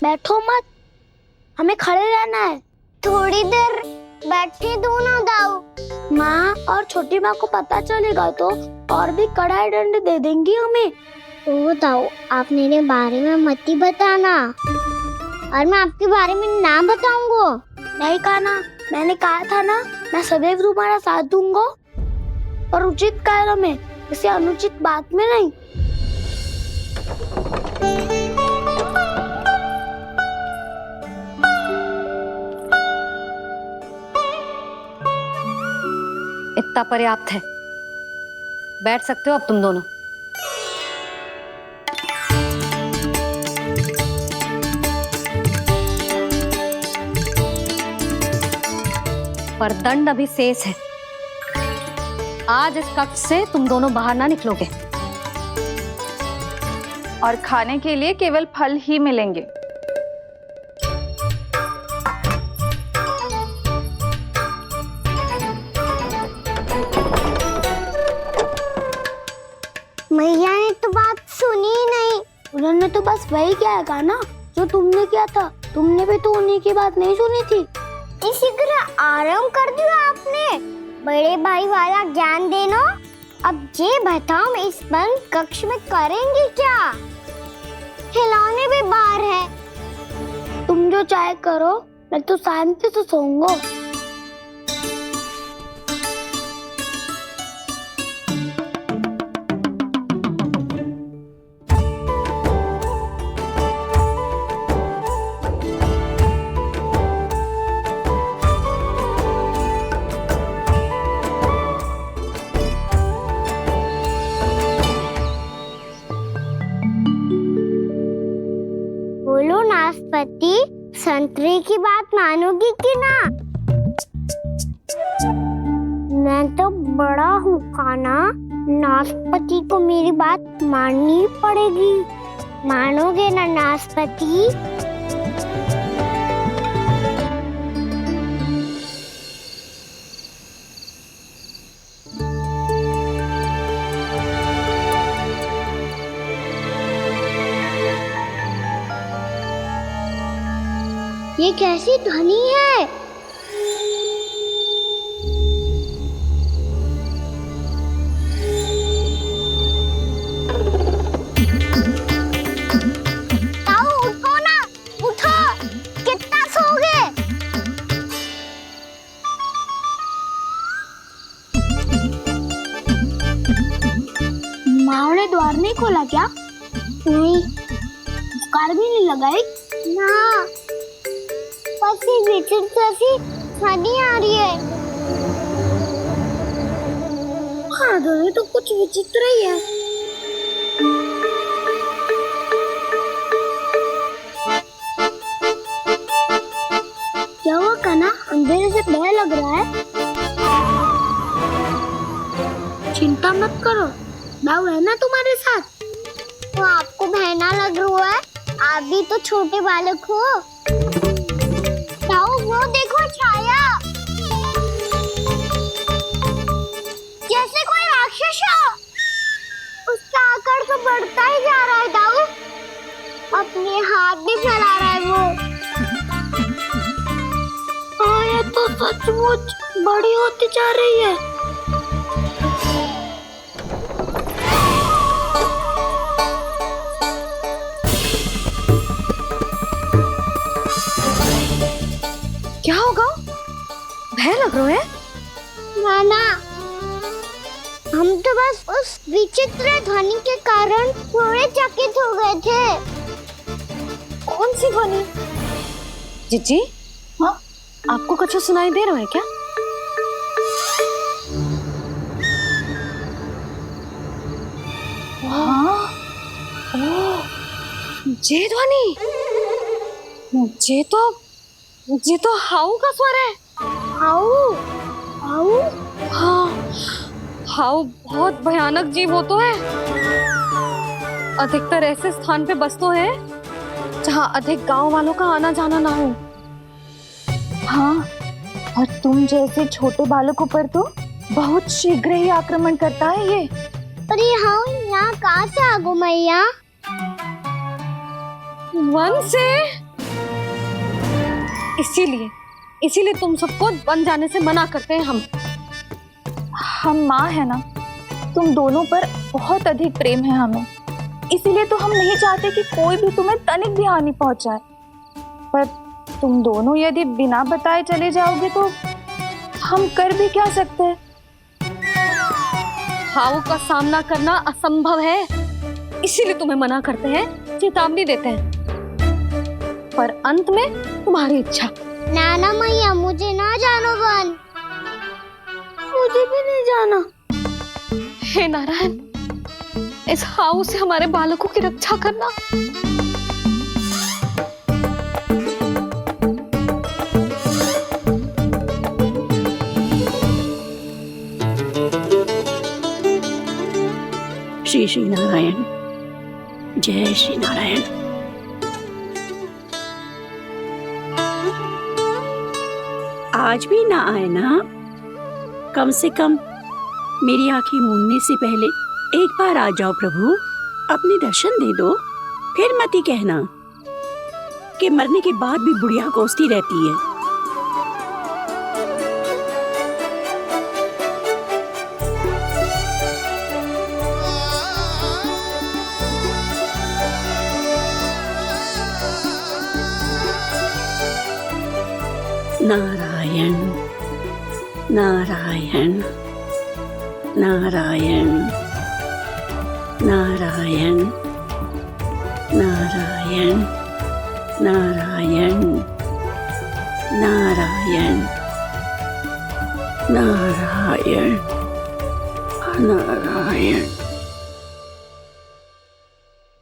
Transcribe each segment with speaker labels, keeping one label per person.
Speaker 1: बैठो मत, हमें खड़े रहना है।
Speaker 2: थोड़ी देर बैठे दो ना दाऊ।
Speaker 1: माँ और छोटी माँ को पता चलेगा तो और भी कड़ा दंड दे देंगी हमें।
Speaker 2: ओ दाऊ, आप मेरे बारे में मत ही बताना, और मैं आपके बारे में ना बताऊंगा।
Speaker 1: नहीं कहा ना, मैंने कहा था ना, मैं सदैव तुम्हारा साथ दूंगा और उचित कार्य में, किसी अनुचित बात में नहीं।
Speaker 3: इतना पर्याप्त है, बैठ सकते हो अब तुम दोनों। पर दंड अभी शेष है। आज इस कक्ष से तुम दोनों बाहर ना निकलोगे।
Speaker 4: और खाने के लिए केवल फल ही मिलेंगे।
Speaker 2: मैया ने तो बात सुनी ही नहीं।
Speaker 1: उन्होंने तो बस वही किया ना जो तुमने किया था। तुमने भी तो उन्हीं की बात नहीं सुनी थी।
Speaker 2: इसी तरह आराम कर दिया आपने। बड़े भाई वाला ज्ञान देना। अब ये बताओ, इस बंद कक्ष में करेंगे क्या? खिलौने भी बाहर है।
Speaker 1: तुम जो चाहे करो, मैं तो शांति से सोऊंगा।
Speaker 2: बोलो नाशपाती, संतरे की बात मानोगी कि ना? मैं तो बड़ा हूँ काना, नाशपाती को मेरी बात माननी पड़ेगी। मानोगे ना नाशपाती? ये कैसी ध्वनि है? ताऊ उठो ना, उठो, कितना सोओगे?
Speaker 1: माँ ने द्वार नहीं खोला क्या?
Speaker 2: नहीं।
Speaker 1: कार भी नहीं लगाई?
Speaker 2: ना, पसी विचित्र सी ध्वनि आ रही है।
Speaker 1: हाँ, ध्वनि तो कुछ विचित्र ही है। क्या हुआ कान्हा, अंधेरे से भय लग रहा है? चिंता मत करो, दाऊ है ना तुम्हारे साथ।
Speaker 2: तो आपको बहना लग रहा है? आप भी तो छोटे बालक हो। ताऊ वो देखो छाया, जैसे कोई राक्षस हो। उसका आकार तो बढ़ता ही जा रहा है ताऊ। अपने हाथ भी फैला रहा है वो।
Speaker 1: हाँ, ये तो सचमुच बड़ी होती जा रही है।
Speaker 3: क्या होगा? भय लग रहा है?
Speaker 2: नाना, हम तो बस उस विचित्र ध्वनि के कारण थोड़े चकित हो गए थे।
Speaker 3: कौन सी ध्वनि? जीजी, हाँ, आपको कुछ सुनाई दे रहा है क्या? हाँ, ओह, ये ध्वनि, ये तो हाउ का स्वर है।
Speaker 2: हाउ, हाउ,
Speaker 3: हाँ, हाउ बहुत भयानक जीव हो तो है। अधिकतर ऐसे स्थान पे बस तो है जहाँ अधिक गांव वालों का आना जाना ना हो।
Speaker 4: हाँ, और तुम जैसे छोटे बालकों पर तो बहुत शीघ्र ही आक्रमण करता है ये।
Speaker 2: पर ये हाउ यहाँ कहाँ से आ गो मैया?
Speaker 3: वन से? इसीलिए तुम सबको बन जाने से मना करते हैं
Speaker 4: हम माँ है ना, तुम दोनों पर बहुत अधिक प्रेम है हमें, इसीलिए तो हम नहीं चाहते कि कोई भी तुम्हें तनिक भी हानि पहुंचाए। पर तुम दोनों यदि बिना बताए चले जाओगे तो हम कर भी क्या सकते हैं?
Speaker 3: हाउ का सामना करना असंभव है, इसीलिए तुम्हें मना करते हैं, चेतावनी देते हैं। पर अंत में तुम्हारी इच्छा।
Speaker 2: नाना मैया मुझे ना जानो बन।
Speaker 1: मुझे भी नहीं जाना।
Speaker 3: हे नारायण, इस हाउ से हमारे बालकों की रक्षा करना।
Speaker 5: श्री श्री नारायण, जय श्री नारायण। आज भी ना आए ना? कम से कम मेरी आंखें मूंदने से पहले एक बार आ जाओ प्रभु, अपने दर्शन दे दो। फिर मत ही कहना कि मरने के बाद भी बुढ़िया कोसती रहती है। नारायण नारायण नारायण नारायण नारायण नारायण नारायण नारायण नारायण।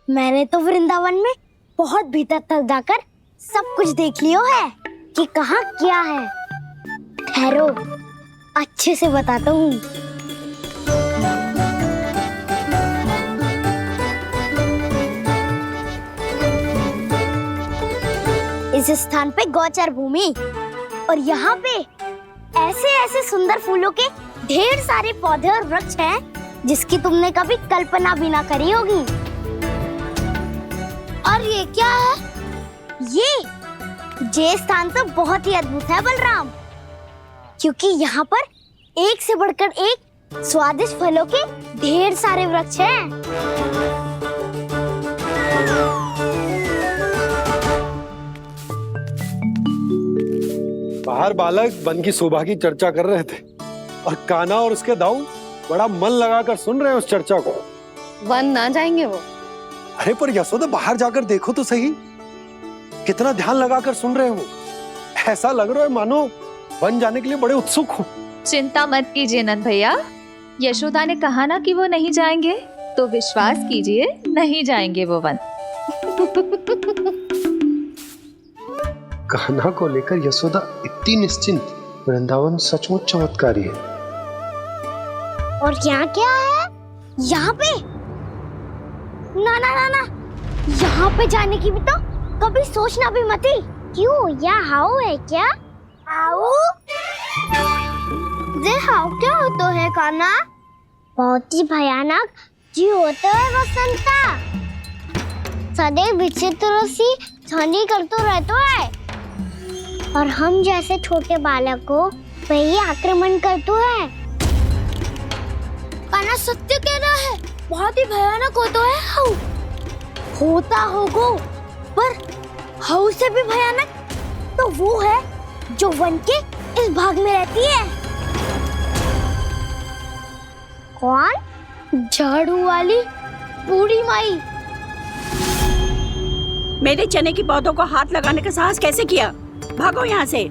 Speaker 2: मैंने तो वृंदावन में बहुत भीतर तक जाकर सब कुछ देख लियो है कि कहाँ क्या है। ठहरो, अच्छे से बताता हूँ। इस स्थान पे गौचर भूमि और यहाँ पे ऐसे ऐसे सुंदर फूलों के ढेर सारे पौधे और वृक्ष हैं जिसकी तुमने कभी कल्पना भी ना करी होगी। और ये क्या है? ये स्थान तो बहुत ही अद्भुत है बलराम, क्योंकि यहाँ पर एक से बढ़कर एक स्वादिष्ट फलों के ढेर सारे वृक्ष हैं।
Speaker 6: बाहर बालक वन की शोभा की चर्चा कर रहे थे और कान्हा और उसके दाऊ बड़ा मन लगाकर सुन रहे हैं उस चर्चा को।
Speaker 3: वन ना जाएंगे वो।
Speaker 6: अरे पर यशोदा, बाहर जाकर देखो तो सही, कितना ध्यान लगाकर सुन रहे हो। ऐसा लग रहा है मानो वन जाने के लिए बड़े उत्सुक हो।
Speaker 4: चिंता मत कीजिए नंद भैया, यशोदा ने कहा ना कि वो नहीं जाएंगे, तो विश्वास कीजिए नहीं जाएंगे वो वन।
Speaker 7: कान्हा को लेकर यशोदा इतनी निश्चिंत, वृंदावन सचमुच चमत्कारी है।
Speaker 2: और यहाँ क्या है? यहाँ पे ना ना ना ना, यहाँ पे जाने की भी तो कभी सोचना भी मत ही। क्यों, यहाँ हाउ है क्या? हाउ? ये हाउ क्या होता है कान्हा? बहुत ही भयानक जी होता है वसंता। सदैव विचित्र सी ध्वनि करते रहता है और हम जैसे छोटे बालक को वही आक्रमण करते हैं।
Speaker 1: कान्हा सत्य कह रहा है, बहुत ही भयानक होता है हाउ। होता होगा, पर हाउ से भी भयानक तो वो है जो वन के इस भाग में रहती है।
Speaker 2: कौन?
Speaker 1: झाड़ू वाली बूढ़ी माई।
Speaker 5: मेरे चने की पौधों को हाथ लगाने का साहस कैसे किया? भागो यहाँ से।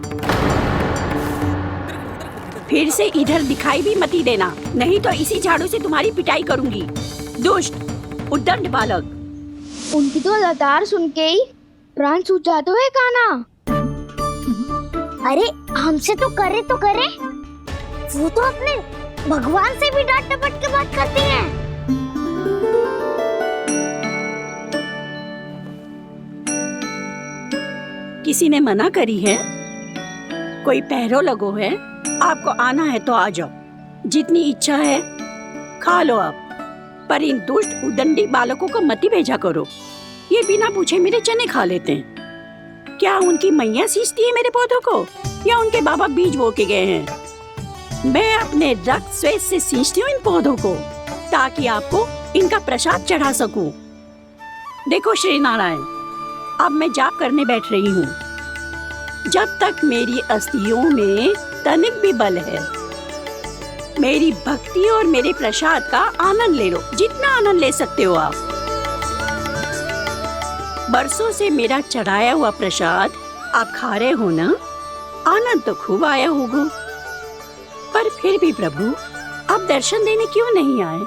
Speaker 5: फिर से इधर दिखाई भी मत देना, नहीं तो इसी झाड़ू से तुम्हारी पिटाई करूंगी। दुष्ट उद्दंड बालक।
Speaker 1: उनकी तो लतार सुन के ही प्राण सूझ जाते हैं कान्हा।
Speaker 2: अरे हमसे तो करे, वो तो अपने भगवान से भी डांट डपट के बात करती हैं।
Speaker 5: किसी ने मना करी है? कोई पहरो लगो है? आपको आना है तो आ जाओ, जितनी इच्छा है खा लो आप, पर इन दुष्ट उदंडी बालकों को मत ही भेजा करो। ये बिना पूछे मेरे चने खा लेते हैं। क्या उनकी मैया सींचती है मेरे पौधों को या उनके बाबा बीज बो के गए हैं? मैं अपने रक्त स्वेद से सींचती हूँ इन पौधों को ताकि आपको इनका प्रसाद चढ़ा सकूं। देखो श्री नारायण, अब मैं जाप करने बैठ रही हूँ। जब तक मेरी अस्थियों में तनिक भी बल है, मेरी भक्ति और मेरे प्रसाद का आनंद ले लो, जितना आनंद ले सकते हो आप। बरसों से मेरा चढ़ाया हुआ प्रसाद आप खा रहे हो ना, आनंद तो खूब आया होगा। पर फिर भी प्रभु आप दर्शन देने क्यों नहीं आए?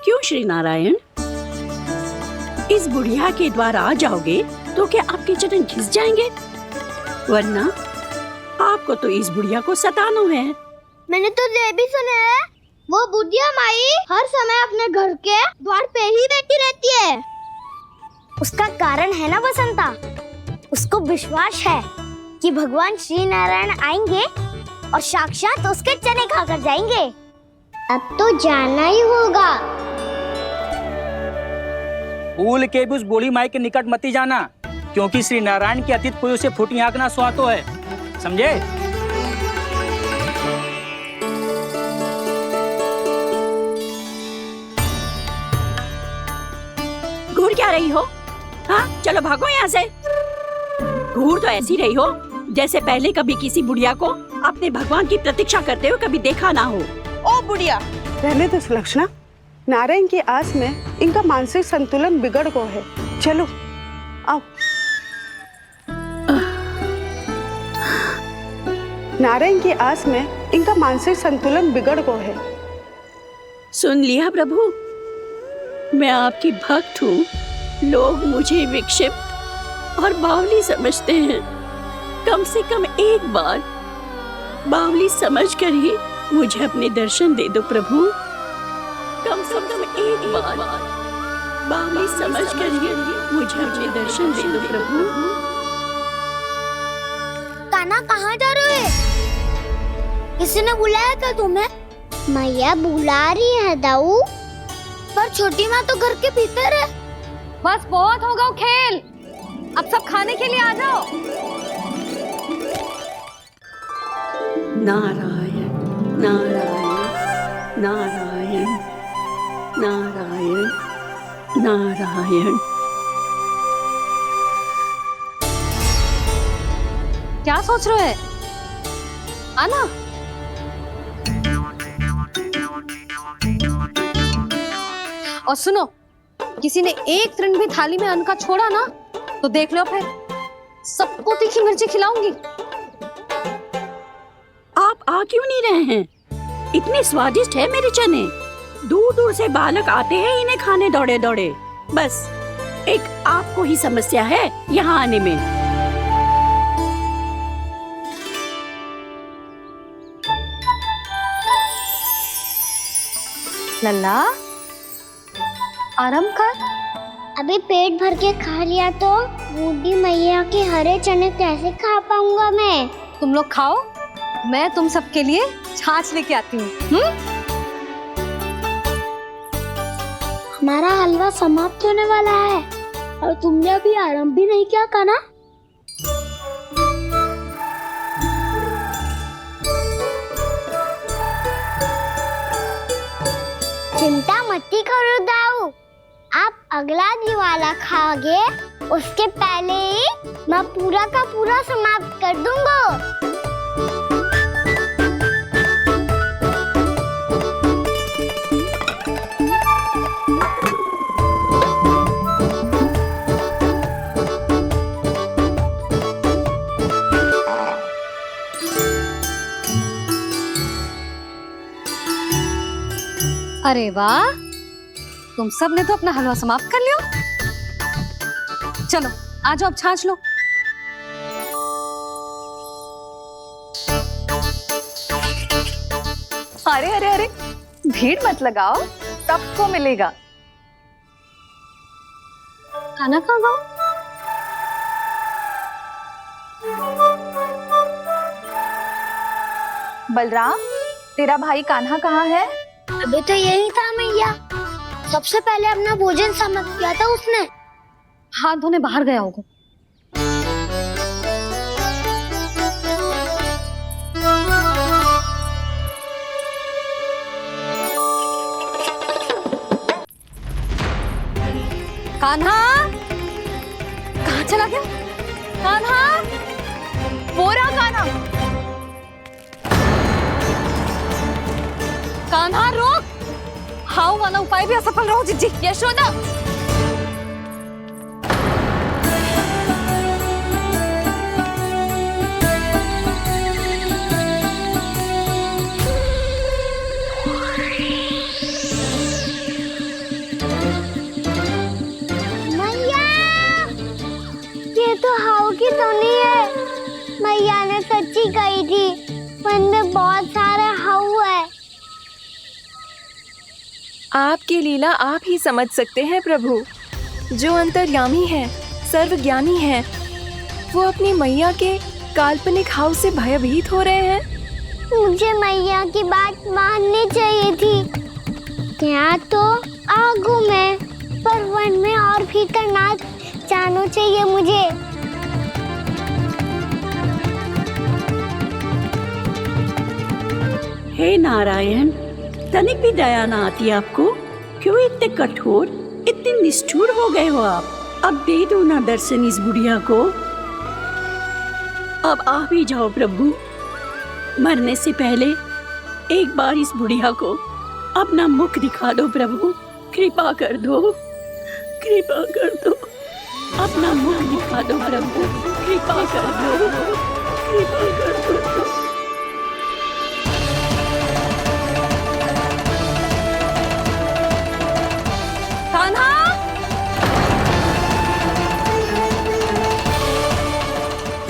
Speaker 5: क्यों श्री नारायण? इस बुढ़िया के द्वार आ जाओगे तो क्या आपके चरण घिस जाएंगे? वरना आपको तो इस बुढ़िया को सताना है।
Speaker 2: मैंने तो ये भी सुना है, वो बुढ़िया माई हर समय अपने घर के द्वार पे ही बैठी रहती है। उसका कारण है ना बसंता, उसको विश्वास है कि भगवान श्री नारायण आएंगे और साक्षात उसके चने खाकर जाएंगे। अब तो जाना ही होगा।
Speaker 8: भूल के भी उस बूढ़ी माई के निकट मत ही जाना, क्योंकि श्री नारायण की अतीत कोई उसे फूटी आंख ना सुहातो है, समझे?
Speaker 5: घूर क्या रही हो? हाँ, चलो भागो यहाँ से। घूर तो ऐसी रही हो जैसे पहले कभी किसी बुढ़िया को अपने भगवान की प्रतीक्षा करते हुए कभी देखा ना हो।
Speaker 9: ओ बुढ़िया, रहने दो सुलक्षणा। नारायण की आस में इनका मानसिक संतुलन बिगड़ गया है। चलो आओ। नारायण की आस में इनका मानसिक संतुलन बिगड़ गया है।
Speaker 5: सुन लिया प्रभु, मैं आपकी भक्त हूँ। लोग मुझे विक्षिप्त और बावली समझते हैं। कम से कम एक बार बावली समझकर ही मुझे अपने दर्शन दे दो प्रभु। कम से कम एक बार बावली समझकर ही मुझे अपने दर्शन दे दो प्रभु।
Speaker 2: कान्हा कहाँ जा रहे हो? किसी ने बुलाया क्या तुम्हें? मैया बुला रही है दाऊ। पर छोटी माँ तो घर के भीतर है।
Speaker 3: बस बहुत हो गया खेल, अब सब खाने के लिए आ जाओ।
Speaker 5: नारायण नारायण नारायण नारायण नारायण।
Speaker 3: क्या सोच रहे हैं? आना। और सुनो, किसी ने एक तृण भी थाली में अन्न का छोड़ा ना तो देख लो, फिर सबको तीखी मिर्ची खिलाऊंगी।
Speaker 5: आप आ क्यों नहीं रहे हैं? इतने स्वादिष्ट है मेरे चने। दूर दूर से बालक आते हैं इन्हें खाने दौड़े दौड़े। बस एक आपको ही समस्या है यहाँ आने में।
Speaker 3: लल्ला, आराम कर।
Speaker 2: अभी पेट भर के खा लिया तो बूढ़ी मैया के हरे चने कैसे खा पाऊंगा मैं?
Speaker 3: तुम लोग खाओ, मैं तुम सबके लिए छाछ लेके आती हूँ।
Speaker 1: हमारा हलवा समाप्त होने वाला है और तुमने अभी आराम भी नहीं किया कान्हा।
Speaker 2: चिंता मत करो दाऊ, आप अगला दिवाला खाओगे उसके पहले ही मैं पूरा का पूरा समाप्त कर दूंगा।
Speaker 3: अरे वाह, तुम सब ने तो अपना हलवा समाप्त कर लिया। चलो आ जाओ, अब छाछ लो।
Speaker 4: अरे अरे अरे, भीड़ मत लगाओ, सबको मिलेगा।
Speaker 3: खाना कहाँ गया?
Speaker 4: बलराम, तेरा भाई कान्हा कहाँ है?
Speaker 1: अभी तो यही था मैया, सबसे पहले अपना भोजन समाप्त किया था उसने।
Speaker 3: हाथ धोने बाहर गया होगा। कान्हा कहाँ चला गया? कान्हा, वो रहा कान्हा। कान्हा रोक, हाउ वाला उपाय भी असफल रहो जिज्जी। यशोदा,
Speaker 2: ये तो हाउ की तो नहीं है। मैया ने सच्ची कही थी, वन में बहुत सारे हाउ है।
Speaker 10: आपकी लीला आप ही समझ सकते हैं प्रभु। जो अंतर्यामी है, सर्वज्ञानी है, वो अपनी मैया के काल्पनिक हाव से भयभीत हो रहे हैं।
Speaker 2: मुझे मैया की बात माननी चाहिए थी। क्या तो आगू में, पर वन में और भीतर ना जानो चाहिए मुझे।
Speaker 5: हे नारायण, तनिक भी दया ना आती आपको? क्यों इतने कठोर, इतने निष्ठुर हो गए हो आप? अब दे दो ना दर्शन इस बुढ़िया को। अब आ भी जाओ प्रभु। मरने से पहले एक बार इस बुढ़िया को अपना मुख दिखा दो प्रभु। कृपा कर दो, कृपा कर दो। अपना मुख दिखा दो प्रभु, कृपा कर दो, कृपा कर दो।
Speaker 3: कान्हा,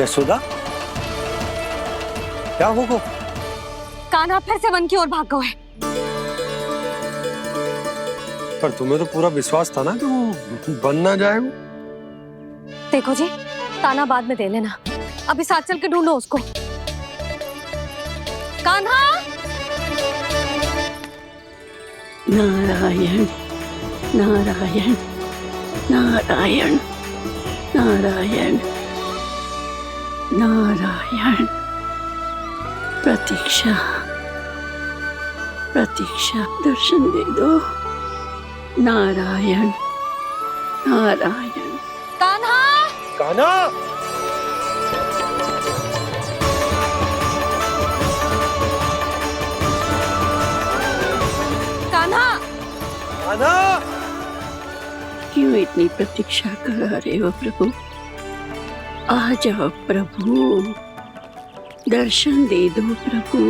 Speaker 6: यशोदा, क्या होगा?
Speaker 3: कान्हा फिर से वन की ओर भाग गए।
Speaker 6: पर तुम्हें तो पूरा विश्वास था ना कि वो बन ना जाए।
Speaker 3: देखो जी, ताना बाद में दे लेना, अभी साथ चल के ढूंढो उसको। कान्हा,
Speaker 5: नारायण नारायण नारायण नारायण नारायण। प्रतीक्षा प्रतीक्षा, दर्शन दे दो। नारायण नारायण।
Speaker 3: कान्हा,
Speaker 6: कान्हा,
Speaker 3: कान्हा,
Speaker 6: कान्हा।
Speaker 5: क्यों इतनी प्रतीक्षा करा रहे हो प्रभु? आ जाओ प्रभु, दर्शन दे दो प्रभु।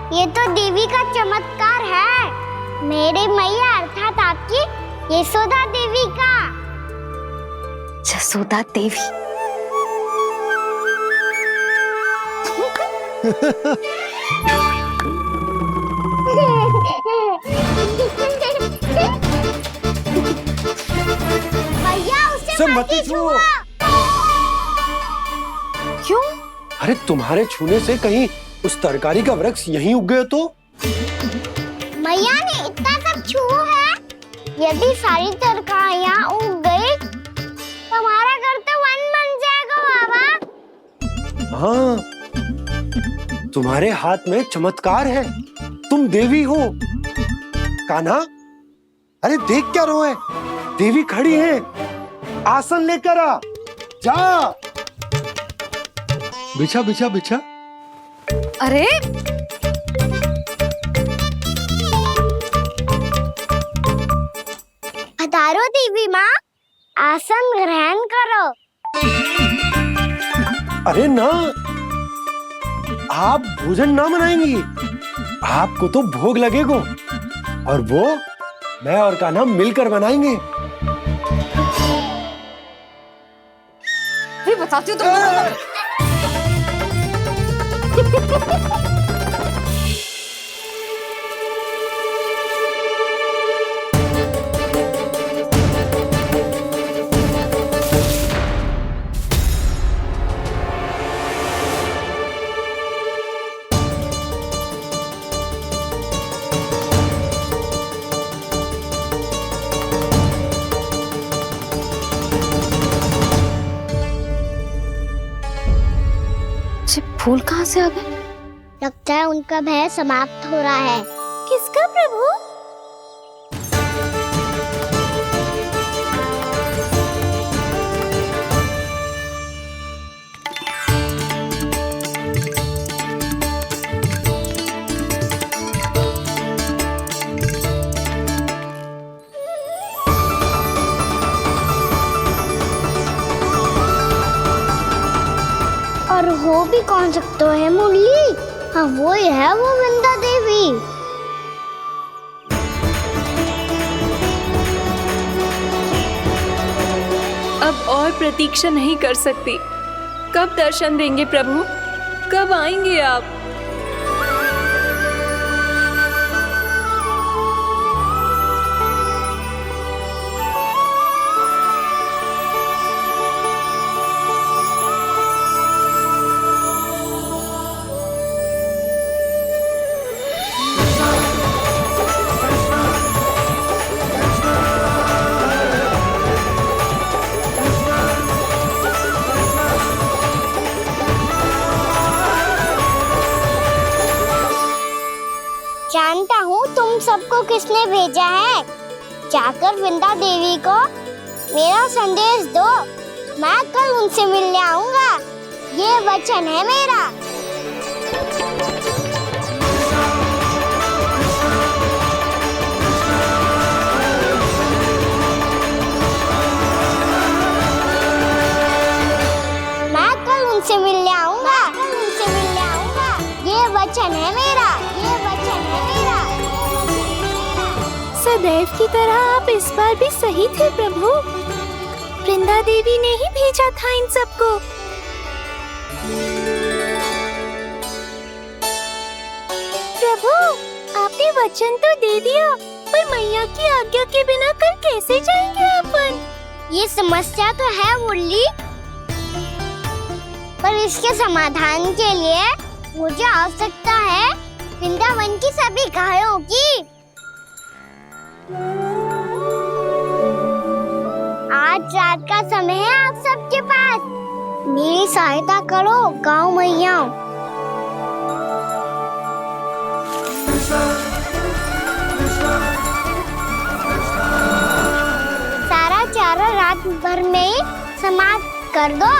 Speaker 2: ये तो देवी का चमत्कार है। मेरे मैया अर्थात आपकी यशोदा देवी का।
Speaker 3: जसोदा देवी।
Speaker 2: भैया उसे मत छुओ।
Speaker 3: क्यों?
Speaker 6: अरे तुम्हारे छूने से कहीं उस तरकारी का वृक्ष यहीं उग गए तो?
Speaker 2: मैया ने इतना सब छुआ है। यदि सारी तरकारियां उग गई तो हमारा घर तो वन बन जाएगा बाबा।
Speaker 6: हाँ, तुम्हारे हाथ में चमत्कार है, तुम देवी हो। कान्हा, अरे देख क्या रोए, देवी खड़ी है, आसन लेकर आ, जा। बिछा बिछा बिछा।
Speaker 3: अरे
Speaker 2: पधारो देवी माँ, आसन ग्रहण करो।
Speaker 6: अरे ना, आप भोजन ना मनाएंगी, आपको तो भोग लगेगा और वो मैं और कान्हा मिलकर बनाएंगे।
Speaker 3: फिर बताती हूँ तुमको। फूल कहाँ से आ गए?
Speaker 2: लगता है उनका भय समाप्त हो रहा है।
Speaker 1: किसका प्रभु?
Speaker 2: और हो भी कौन सकता है मुरली? हाँ वो ही है, वो वृंदा देवी।
Speaker 10: अब और प्रतीक्षा नहीं कर सकती। कब दर्शन देंगे प्रभु? कब आएंगे आप?
Speaker 2: जानता हूँ तुम सबको किसने भेजा है। जाकर वृंदा देवी को मेरा संदेश दो। मैं कल उनसे मिलने आऊंगा, ये वचन है मेरा। मैं कल उनसे मिलने आऊंगा, ये वचन है मेरा, ये वचन है मेरा।
Speaker 1: सदैव की तरह आप इस बार भी सही थे प्रभु। वृंदा देवी ने ही भेजा था इन सबको। प्रभु, आपने वचन तो दे दिया, पर मैया की आज्ञा के बिना कल कैसे जाएंगे अपन?
Speaker 2: ये समस्या तो है मुरली, पर इसके समाधान के लिए मुझे आवश्यकता है वृंदावन की सभी गायों की। आज रात का समय है आप सबके पास। मेरी सहायता करो गाँव मैया। सारा चारा रात भर में ही समाप्त कर दो।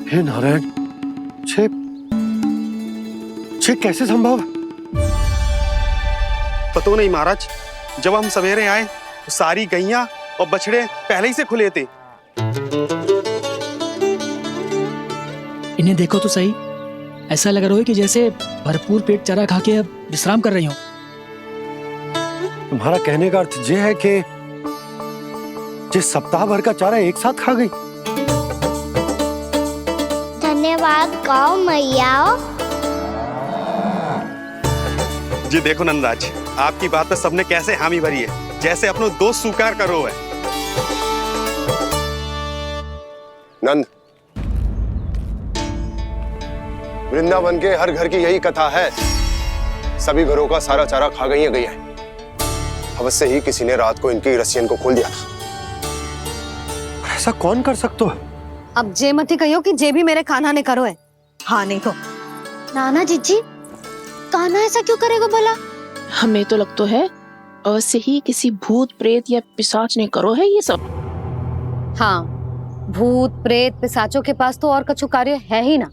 Speaker 6: हे नारायण, छे कैसे संभव?
Speaker 11: पतो नहीं महाराज, जब हम सवेरे आए तो सारी गैया और बछड़े पहले ही से खुले थे।
Speaker 8: इन्हें देखो तो सही, ऐसा लग रहा है कि जैसे भरपूर पेट चारा खा के अब विश्राम कर रही हो।
Speaker 6: तुम्हारा कहने का अर्थ ये है कि जिस सप्ताह भर का चारा एक साथ खा गई।
Speaker 2: धन्यवाद गाँव मैया।
Speaker 11: जी देखो नंदराज, आपकी बात पे सबने कैसे हामी भरी है, जैसे अपनो दोस्त स्वीकार करो है।
Speaker 7: नंद, वृंदावन के हर घर की यही कथा है। सभी घरों का सारा चारा खा गई है गैया। अवश्य ही किसी ने रात को इनकी रस्सियन को खोल दिया था।
Speaker 6: ऐसा कौन कर सकता है?
Speaker 3: अब जे मत ही कहियो कि जे भी मेरे कान्हा ने करो है। हाँ नहीं तो
Speaker 1: नाना जीजी, कान्हा ऐसा क्यों करेगा भला?
Speaker 12: हमें तो लगता है अवश्य ही किसी भूत प्रेत या पिशाच ने करो है ये सब।
Speaker 3: हाँ, भूत प्रेत पिशाचों के पास तो और कछु कार्य है ही ना।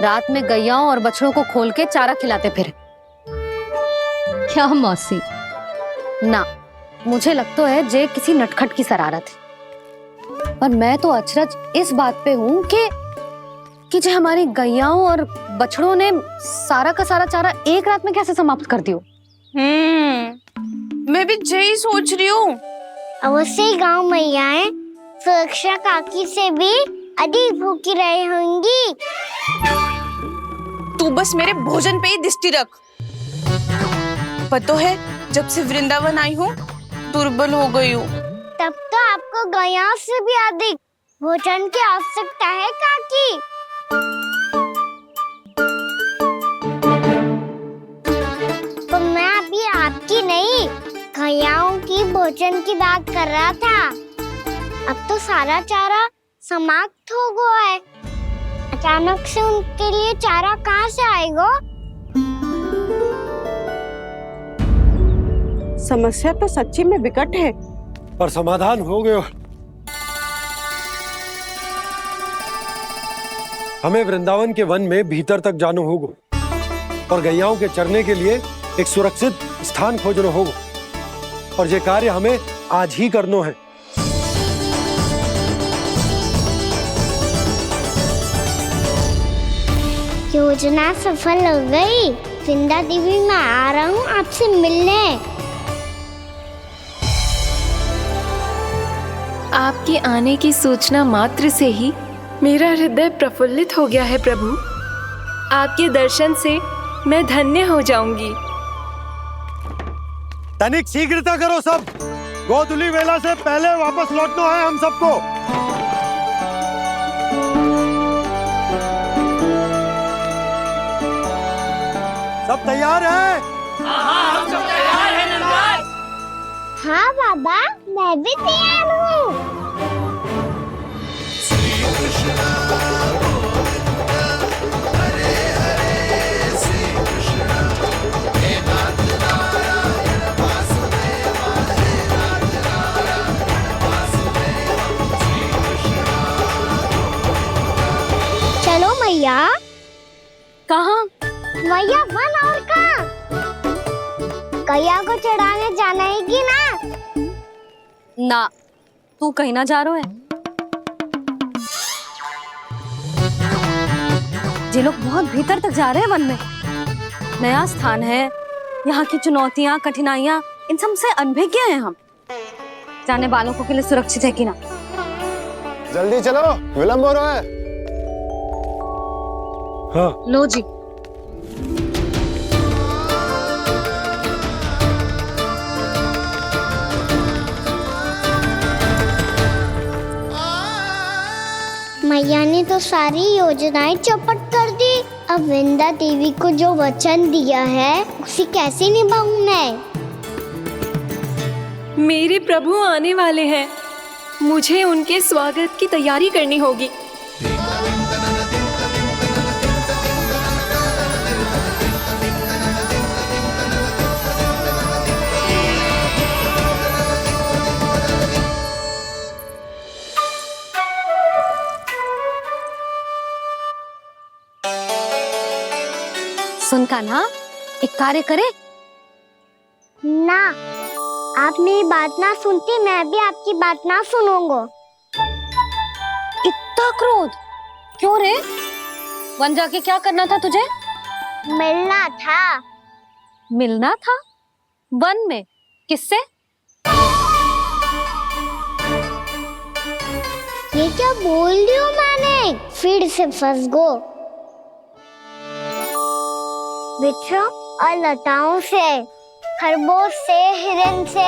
Speaker 3: रात में गैयाओं और बछड़ों को खोल के चारा खिलाते फिर। क्या मौसी? ना, मुझे लगता है जे किसी नटखट की शरारत है। पर मैं तो अचरज इस बात पे हूँ कि जो हमारी गैयाओं और बछड़ों ने सारा का सारा चारा एक रात में कैसे समाप्त कर दियो।
Speaker 4: मैं भी यही सोच रही हूँ।
Speaker 2: अवश्य गांव मैयाएं सुरक्षा काकी से भी अधिक भूखी रही होंगी।
Speaker 4: तू बस मेरे भोजन पे ही दृष्टि रख। पता है जब से वृंदावन आई हूँ दुर्बल हो गई हूँ।
Speaker 2: तब तो आपको गैया से भी अधिक भोजन की आवश्यकता है काकी। तो मैं अभी आपकी नहीं गैयाओं की भोजन की बात कर रहा था। अब तो सारा चारा समाप्त हो गया है। अचानक से उनके लिए चारा कहाँ से आएगा?
Speaker 9: समस्या तो सच्ची में विकट है,
Speaker 6: पर समाधान हो गयो। हमें वृंदावन के वन में भीतर तक जाना होगा और गैयाओं के चरने के लिए एक सुरक्षित स्थान खोजना होगा, और ये कार्य हमें आज ही करना है।
Speaker 2: योजना सफल हो गई। वृंदा देवी, मैं आ रहा हूँ आपसे मिलने।
Speaker 10: आपके आने की सूचना मात्र से ही मेरा हृदय प्रफुल्लित हो गया है प्रभु। आपके दर्शन से मैं धन्य हो जाऊंगी।
Speaker 6: तनिक शीघ्रता करो सब, गोधुली वेला से पहले वापस लौटना है हम सबको। सब तैयार है?
Speaker 8: हाँ, हम सब तैयार हैं नंदराज।
Speaker 2: हाँ बाबा, मैं भी तैयार हूँ। चलो मैया।
Speaker 3: कहाँ?
Speaker 2: मैया वन और कहाँ? गैया को चढ़ाने जाना है कि ना?
Speaker 3: ना, तू कहीं ना जा रहा है। ये लोग बहुत भीतर तक जा रहे हैं वन में। नया स्थान है, यहाँ की चुनौतियाँ कठिनाइयाँ इन सब से अनभिज्ञ हैं हम। जाने वालों के लिए सुरक्षित है कि ना?
Speaker 7: जल्दी चलो, विलंब हो रहा है।
Speaker 6: हाँ।
Speaker 3: लो जी।
Speaker 2: मैया ने तो सारी योजनाएं चौपट कर दी। अब वृंदा देवी को जो वचन दिया है उसे कैसे निभाऊं मैं?
Speaker 10: मेरे प्रभु आने वाले हैं, मुझे उनके स्वागत की तैयारी करनी होगी।
Speaker 3: सुन कान्हा, एक कार्य करे
Speaker 2: ना, आप मेरी बात ना सुनती, मैं भी आपकी बात ना सुनूंगा।
Speaker 3: इतना क्रोध क्यों रे? वन जाके क्या करना था तुझे?
Speaker 2: मिलना था।
Speaker 3: मिलना था? वन में? किससे?
Speaker 2: ये क्या बोल रही हूँ मैंने? फिर से फंस गो। वृक्षों और लताओं से, खरगोश से, हिरन से,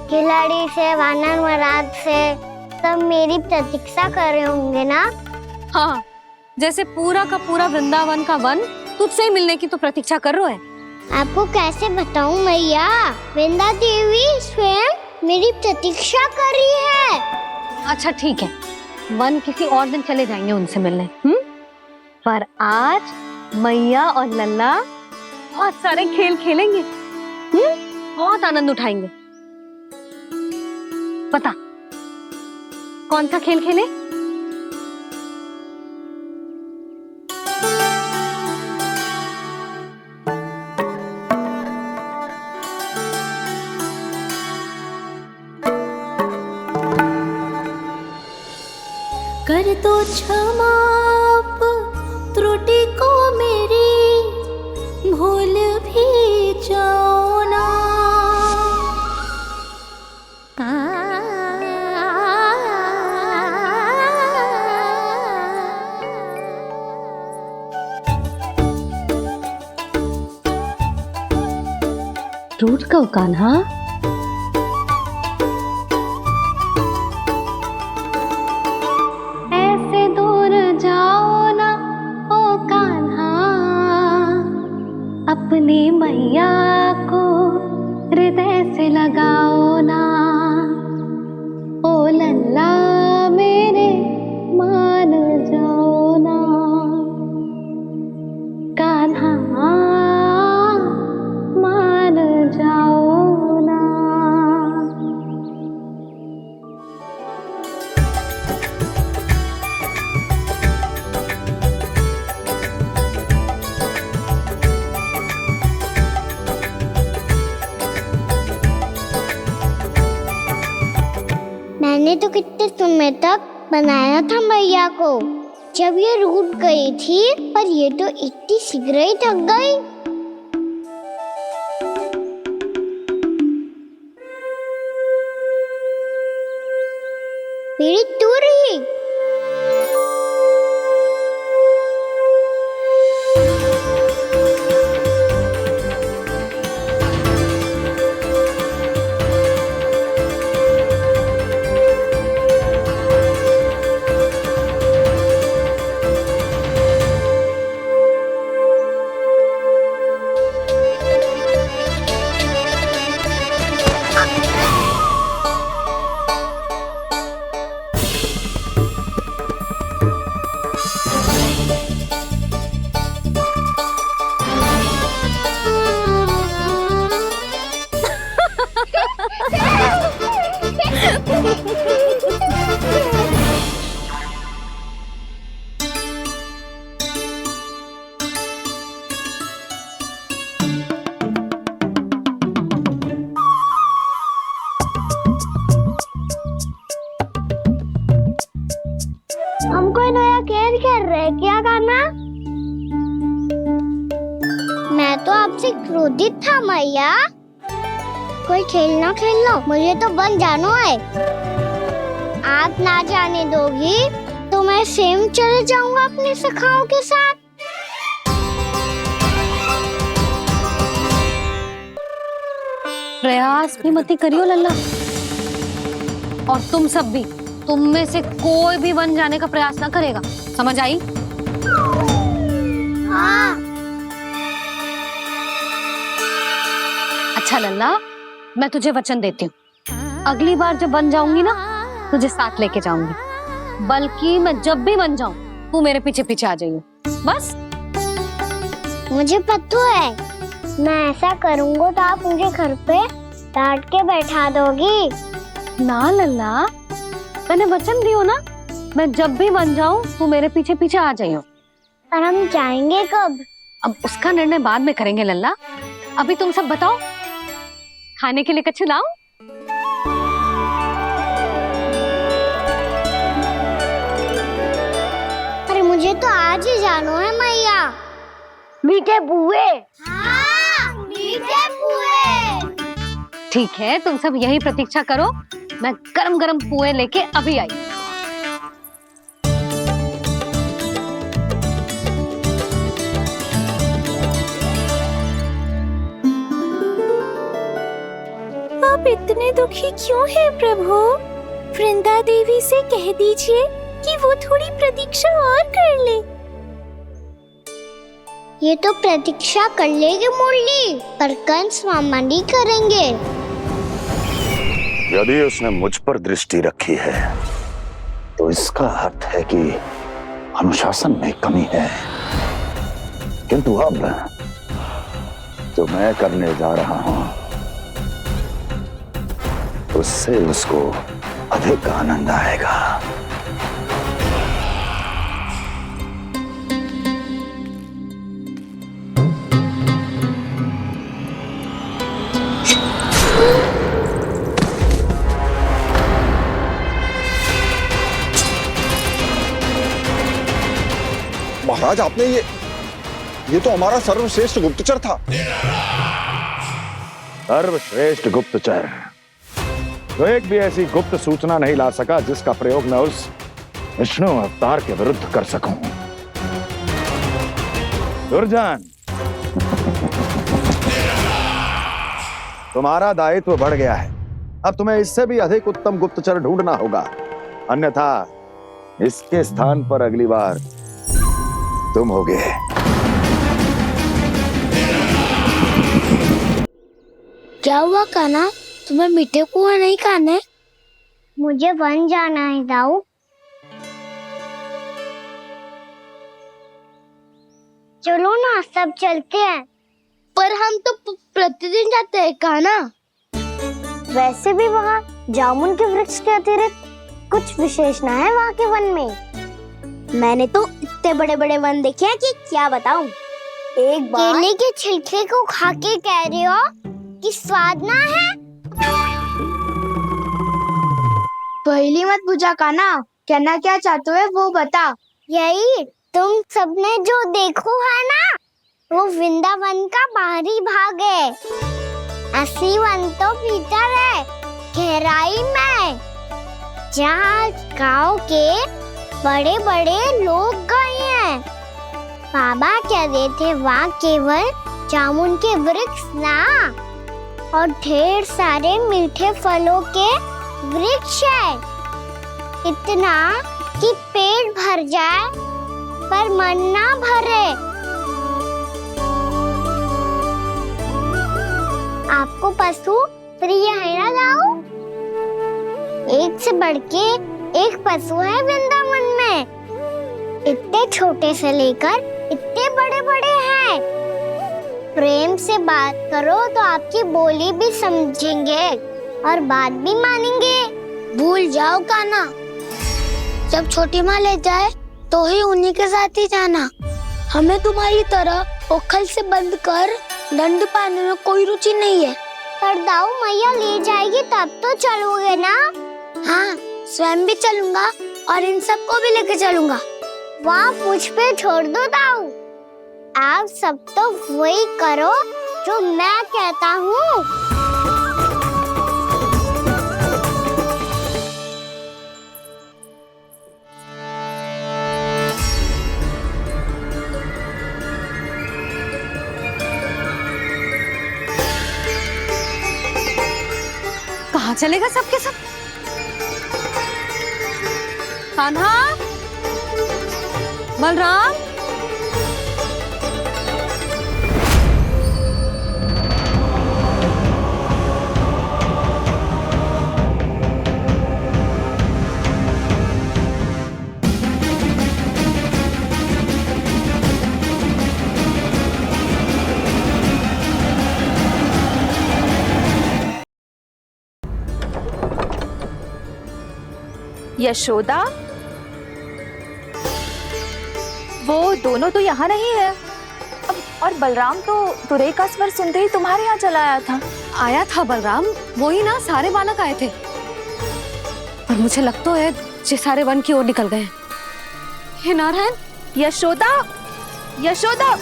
Speaker 2: खिलाड़ी से, वानर महाराज से, सब मेरी प्रतीक्षा कर रहे होंगे ना?
Speaker 3: हाँ, जैसे पूरा का पूरा वृंदावन का वन तुझसे ही मिलने की तो प्रतीक्षा कर रहा है।
Speaker 2: आपको कैसे बताऊं मैया? वृंदा देवी स्वयं मेरी प्रतीक्षा कर रही है।
Speaker 3: अच्छा ठीक है, वन किसी और दिन चले जाएंगे उनसे मिलने। पर आज मैया और लल्ला बहुत सारे खेल खेलेंगे। बहुत आनंद उठाएंगे। पता कौन सा खेल खेले?
Speaker 1: कर दो क्षमा त्रुटि को मेरी, भूल भी जाओ ना।
Speaker 3: रूठ कब कान्हा? ऐसे दूर जाओ ना ओ कान्हा, अपनी मैया को हृदय से लगाओ ना। ओ लल्ला मेरे मान जाओ ना, कान्हा मान जाओ ना।
Speaker 2: मैंने तो कितने समय तक बनाया था मैया को, जब ये रूठ गई थी, पर ये तो इतनी शीघ्र ही थक गई। मेरी तू रही। हम कोई नया खेल खेल रहे क्या करना? मैं तो आपसे क्रोधित था मैया। कोई खेलना खेल लो, मुझे तो बन जाना है। आप ना जाने दोगी तो मैं स्वयं चले जाऊंगा अपने सखाओं के साथ।
Speaker 3: प्रयास भी मत करियो लल्ला, और तुम सब भी, तुम में से कोई भी वन जाने का प्रयास ना करेगा, समझ आई?
Speaker 2: हाँ।
Speaker 3: अच्छा लल्ला, मैं तुझे वचन देती हूँ, अगली बार जब बन जाऊंगी ना, तुझे साथ लेके जाऊंगी। बल्कि मैं जब भी बन जाऊं, तू मेरे पीछे पीछे आ जाइयो, बस।
Speaker 2: मुझे पता है, मैं ऐसा करूंगा तो आप मुझे घर पे डांट के बैठा दोगी।
Speaker 3: ना लल्ला, मैंने वचन दियो ना, मैं जब भी बन जाऊं, तू मेरे पीछे पीछे आ जाइयो।
Speaker 2: पर हम जाएंगे कब?
Speaker 3: अब उसका निर्णय बाद में करेंगे लल्ला। अभी तुम सब बताओ, खाने के लिए कुछ लाऊं?
Speaker 2: अरे मुझे तो आज ही जाना है मैया। मीठे बुए। हाँ, मीठे बुए।
Speaker 3: ठीक है, तुम सब यही प्रतीक्षा करो, मैं गरम गरम पुए लेके अभी आई।
Speaker 1: आप इतने दुखी क्यों हैं प्रभु? वृंदा देवी से कह दीजिए कि वो थोड़ी प्रतीक्षा और कर ले।
Speaker 2: ये तो प्रतीक्षा कर लेगी मुरली, पर कंस मामा नहीं करेंगे।
Speaker 13: यदि उसने मुझ पर दृष्टि रखी है, तो इसका अर्थ है कि अनुशासन में कमी है। किंतु अब जो मैं करने जा रहा हूं, उससे उसको अधिक आनंद आएगा।
Speaker 7: महाराज, आपने ये तो हमारा सर्वश्रेष्ठ गुप्तचर था।
Speaker 13: सर्वश्रेष्ठ गुप्तचर तो एक भी ऐसी गुप्त सूचना नहीं ला सका जिसका प्रयोग मैं उस विष्णु अवतार के विरुद्ध कर सकूं। दुर्जन, तुम्हारा दायित्व बढ़ गया है। अब तुम्हें इससे भी अधिक उत्तम गुप्तचर ढूंढना होगा, अन्यथा इसके स्थान पर अगली बार तुम होगे।
Speaker 1: क्या हुआ कान्हा, तुम्हें मीठे कुआं नहीं खाने?
Speaker 2: मुझे वन जाना है दाऊ। चलो ना, सब चलते हैं।
Speaker 1: पर हम तो प्रतिदिन जाते हैं कान्हा।
Speaker 2: वैसे भी वहाँ जामुन के वृक्ष के अतिरिक्त कुछ विशेष ना है वहाँ के वन में।
Speaker 1: मैंने तो इतने बड़े बड़े वन देखे हैं कि क्या बताऊं। एक बार
Speaker 2: केले के छिलके को खा के कह रहे हो कि स्वाद ना है?
Speaker 1: पहली मत पूछा कान्हा, कहना क्या चाहते हो वो बता।
Speaker 2: यही तुम सबने जो देखो है ना, वो वृंदावन का बाहरी भाग है। असली वन तो भीतर है, गहराई में, जहाँ गांव के बड़े बड़े लोग गए हैं। बाबा कह रहे थे वहाँ केवल जामुन के वृक्ष ना, और ढेर सारे मीठे फलों के वृक्ष है। इतना कि पेट भर जाए पर मन ना भरे। आपको पशु प्रिय है ना दाऊ? एक से बढ़ के एक पशु है वृंदावन में। इतने छोटे से लेकर इतने बड़े बड़े हैं। प्रेम से बात करो तो आपकी बोली भी समझेंगे और बात भी मानेंगे।
Speaker 1: भूल जाओ कान्हा, जब छोटी माँ ले जाए तो ही उन्हीं के साथ ही जाना। हमें तुम्हारी तरह ओखल से बंद कर दंड पाने में कोई रुचि नहीं है।
Speaker 2: पर दाऊ मैया ले जाएगी तब तो चलोगे ना?
Speaker 1: हाँ, स्वयं भी चलूंगा और इन सबको भी लेके चलूंगा।
Speaker 2: वहाँ मुझ पे छोड़ दो दाऊ। आप सब तो वही करो जो मैं कहता हूँ।
Speaker 3: कहाँ चलेगा सबके सब? कान्हा, बलराम,
Speaker 4: यशोदा, वो दोनों तो यहाँ नहीं है। अब और बलराम तो तुरई का स्वर सुनते ही तुम्हारे यहाँ चला आया था
Speaker 3: बलराम, वही ना, सारे बालक आए थे। पर मुझे लगता है जे सारे वन की ओर निकल गए। हे नारायण!
Speaker 4: यशोदा, यशोदा!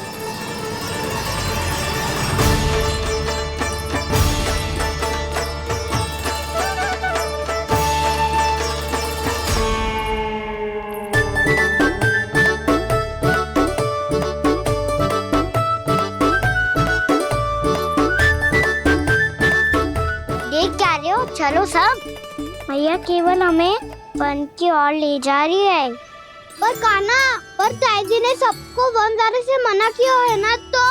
Speaker 2: चलो सब, भैया केवल हमें वन की ओर ले जा रही है।
Speaker 1: पर कान्हा, पर ताई जी ने सबको वन जाने से मना किया है ना तो?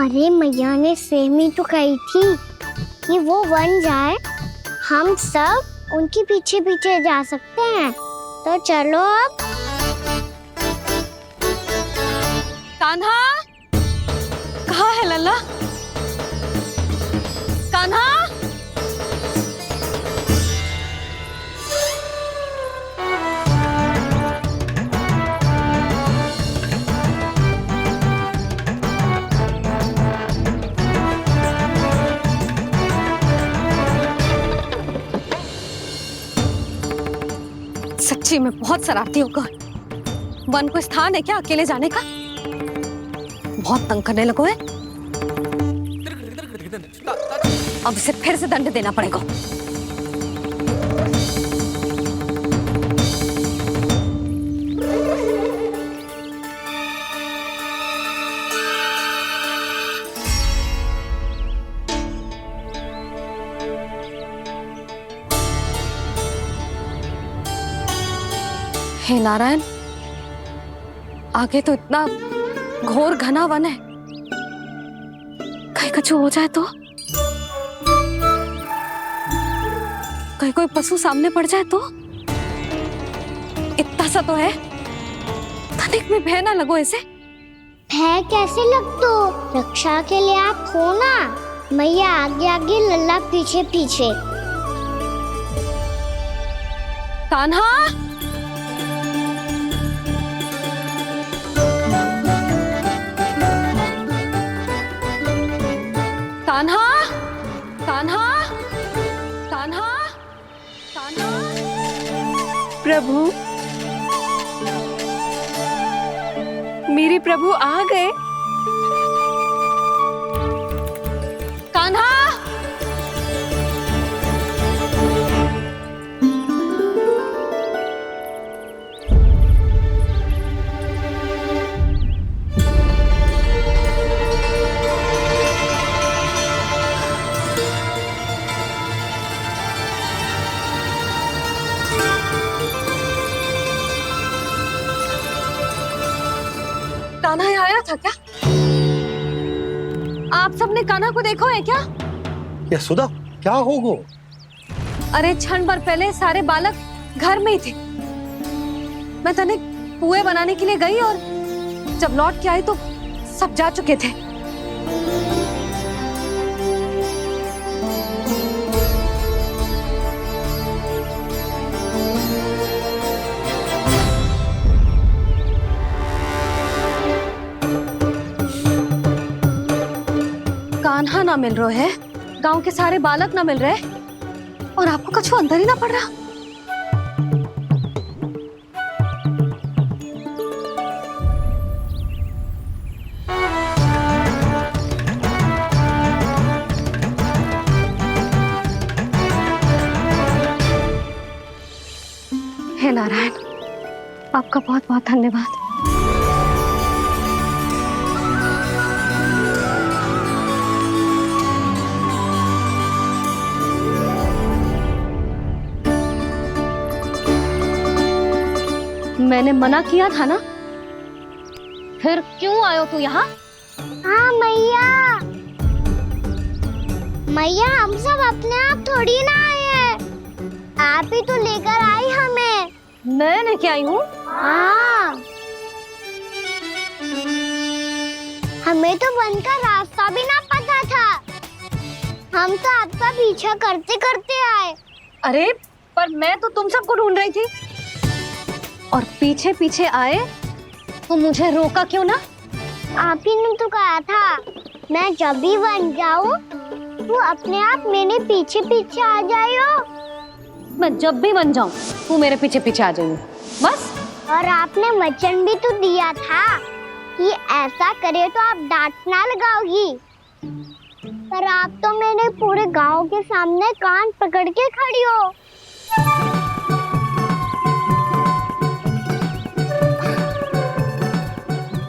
Speaker 2: अरे मैया ने सेम ही तो कही थी कि वो वन जाए, हम सब उनके पीछे पीछे जा सकते हैं। तो चलो अब।
Speaker 3: कान्हा, कहाँ है लल्ला? कान्हा, सच्ची में बहुत शरारती होगा। वन को स्थान है क्या अकेले जाने का? बहुत तंग करने लगो है। अब इसे फिर से दंड देना पड़ेगा। हे नारायण, आगे तो इतना घोर घना वन है, कहीं कुछ हो जाए तो? कहीं कोई पशु सामने पड़ जाए तो? इतना सा तो है, तनिक भी भय ना लगो इसे।
Speaker 2: भय कैसे लगतो? रक्षा के लिए आप हो ना। मैया आगे आगे, लल्ला पीछे पीछे।
Speaker 3: कान्हा, कान्हा, कान्हा, कान्हा, कान्हा।
Speaker 10: प्रभु, मेरे प्रभु आ गए।
Speaker 3: कान्हा, कान्हा यहाँ आया था क्या? आप सबने कान्हा को देखो है क्या?
Speaker 6: यशोदा, क्या होगो?
Speaker 3: अरे क्षण भर पहले सारे बालक घर में ही थे। मैं तनिक पुए बनाने के लिए गई और जब लौट के आई तो सब जा चुके थे। कान्हा ना मिल रहे है, गांव के सारे बालक ना मिल रहे, और आपको कछु अंदर ही ना पड़ रहा। हे नारायण, आपका बहुत बहुत धन्यवाद। मैंने मना किया था ना, फिर क्यों आयो तू यहाँ?
Speaker 2: हाँ मैया, मैया हम सब अपने आप थोड़ी ना आए हैं, आप ही तो लेकर आई हमें।
Speaker 3: मैं लेके आई हूँ?
Speaker 2: हाँ, हमें तो वन का रास्ता भी ना पता था, हम तो आपका पीछा करते करते आए।
Speaker 3: अरे पर मैं तो तुम सबको ढूंढ रही थी, और पीछे पीछे आए तो मुझे रोका क्यों ना?
Speaker 2: आप ही ने तो कहा था मैं जब भी बन जाऊं तू अपने आप मेरे पीछे पीछे आ जाइयो।
Speaker 3: मैं जब भी बन जाऊं तू मेरे पीछे पीछे आ जाइयो, बस।
Speaker 2: और आपने वचन भी तो दिया था कि ऐसा करे तो आप डांट ना लगाओगी, पर आप तो मेरे पूरे गांव के सामने कान पकड़ के खड़ी हो।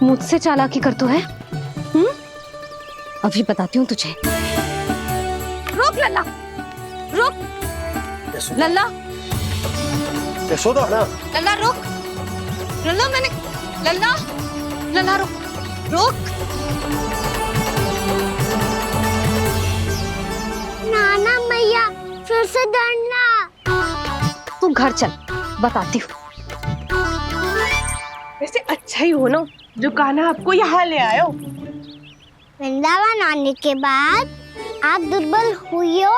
Speaker 3: मुझसे चालाकी करतू है? अभी बताती हूँ तुझे। रुक लल्ला, रुक लल्ला,
Speaker 6: यशोदा ना।
Speaker 3: लल्ला रुक, लल्ला मैंने, लल्ला, लल्ला रुक, रुक।
Speaker 2: नाना मैया फिर से डरना।
Speaker 3: तू घर चल, बताती हूँ।
Speaker 9: वैसे अच्छा ही हो ना जो कान्हा आपको यहाँ ले आयो।
Speaker 2: वृंदावन आने के बाद आप दुर्बल हुई हो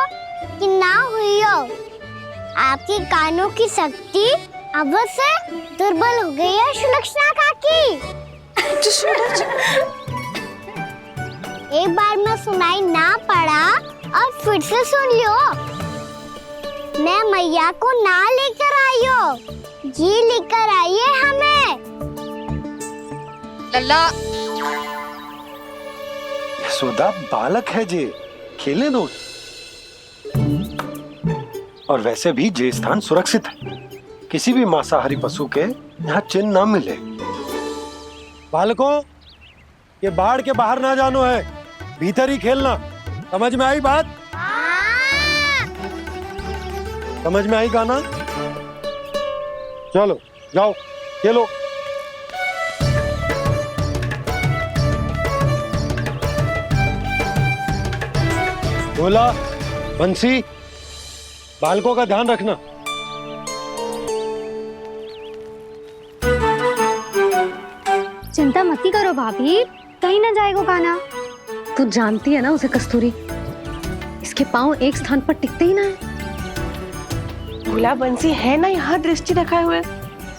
Speaker 2: कि ना हुई हो, आपके कानों की शक्ति अब से दुर्बल हो गई है सुलक्षणा काकी। एक बार में सुनाई ना पड़ा और फिर से सुन लियो। मैं मैया को ना लेकर आई हो, जी लेकर आइए हमें।
Speaker 3: लल्ला
Speaker 6: यशोदा बालक है जे, खेलने दो। और वैसे भी ये स्थान सुरक्षित है, किसी भी मांसाहारी पशु के यहाँ चिन्ह ना मिले। बालकों, ये बाढ़ के बाहर ना जानो है, भीतर ही खेलना। समझ में आई बात? समझ में आई गाना? चलो जाओ खेलो। बोला बंसी, बालकों का ध्यान रखना।
Speaker 1: चिंता मती करो भाभी, कहीं ना जाएगा काना।
Speaker 3: तू जानती है ना उसे कस्तूरी, इसके पांव एक स्थान पर टिकते ही ना है।
Speaker 12: भोला बंसी है ना यहाँ दृष्टि रखाए हुए,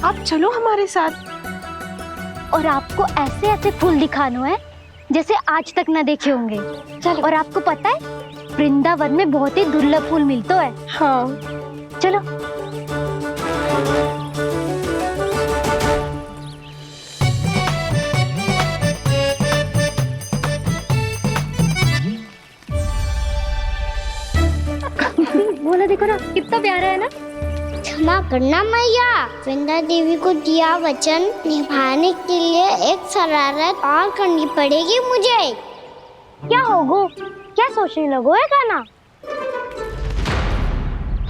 Speaker 12: आप चलो हमारे साथ।
Speaker 1: और आपको ऐसे ऐसे फूल दिखानो है जैसे आज तक ना देखे होंगे। चलो। और आपको पता है वृंदावन में बहुत ही दुर्लभ फूल मिलते हैं।
Speaker 12: हाँ
Speaker 1: चलो। बोला देखो ना कितना प्यारा है ना।
Speaker 2: क्षमा करना मैया, वृंदा देवी को दिया वचन निभाने के लिए एक शरारत और करनी पड़ेगी मुझे।
Speaker 1: क्या होगो, क्या सोचने लगो है काना?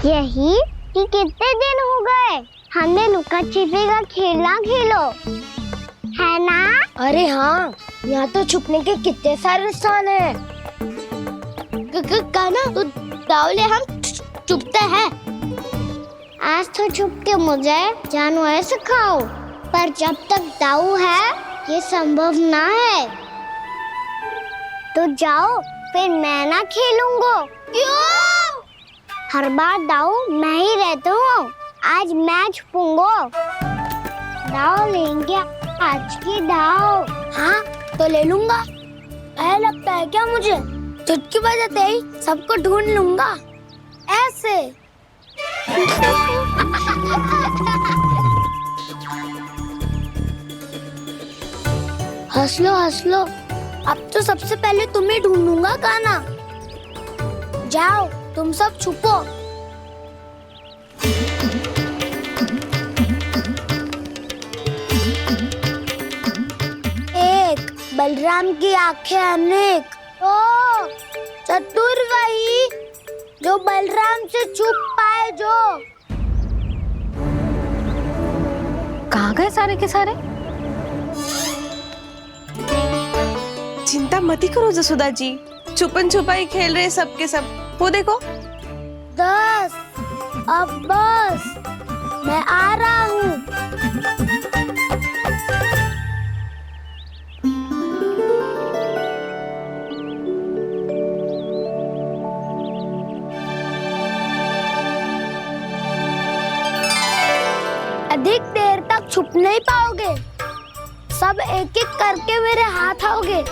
Speaker 2: यही कि कितने दिन हो गए हमने लुका छिपी का खेलना खेलो, है ना?
Speaker 1: अरे हाँ, यहाँ तो छुपने के कितने सारे स्थान है। काना तो दावले हम छुपते हैं।
Speaker 2: आज तो छुप के मुझे जानवर सिखाओ, पर जब तक दाऊ है ये संभव ना है। तो जाओ, फिर मैं ना खेलूंगा। क्यों? हर बार दाऊ मैं ही रहता हूँ, आज मैं छुपूंगा। दाऊ लेंगे आज की दाऊ।
Speaker 1: हाँ तो ले लूंगा। ऐसा लगता है क्या मुझे? चुटकी बजाते ही सबको ढूंढ लूंगा ऐसे। हंस लो, अब तो सबसे पहले तुम्हें ढूंढूंगा काना। जाओ तुम सब छुपो। एक, बलराम की आंखें अनेक। ओ चतुर वही जो बलराम से छुप पाए। जो
Speaker 3: कहाँ गए सारे के सारे?
Speaker 12: चिंता मती करो जसोदा जी, छुपन छुपाई खेल रहे सब के सब। वो देखो
Speaker 1: 10, अब बस, मैं आ रहा हूँ। अधिक देर तक छुप नहीं पाओगे, सब एक एक करके मेरे हाथ आओगे।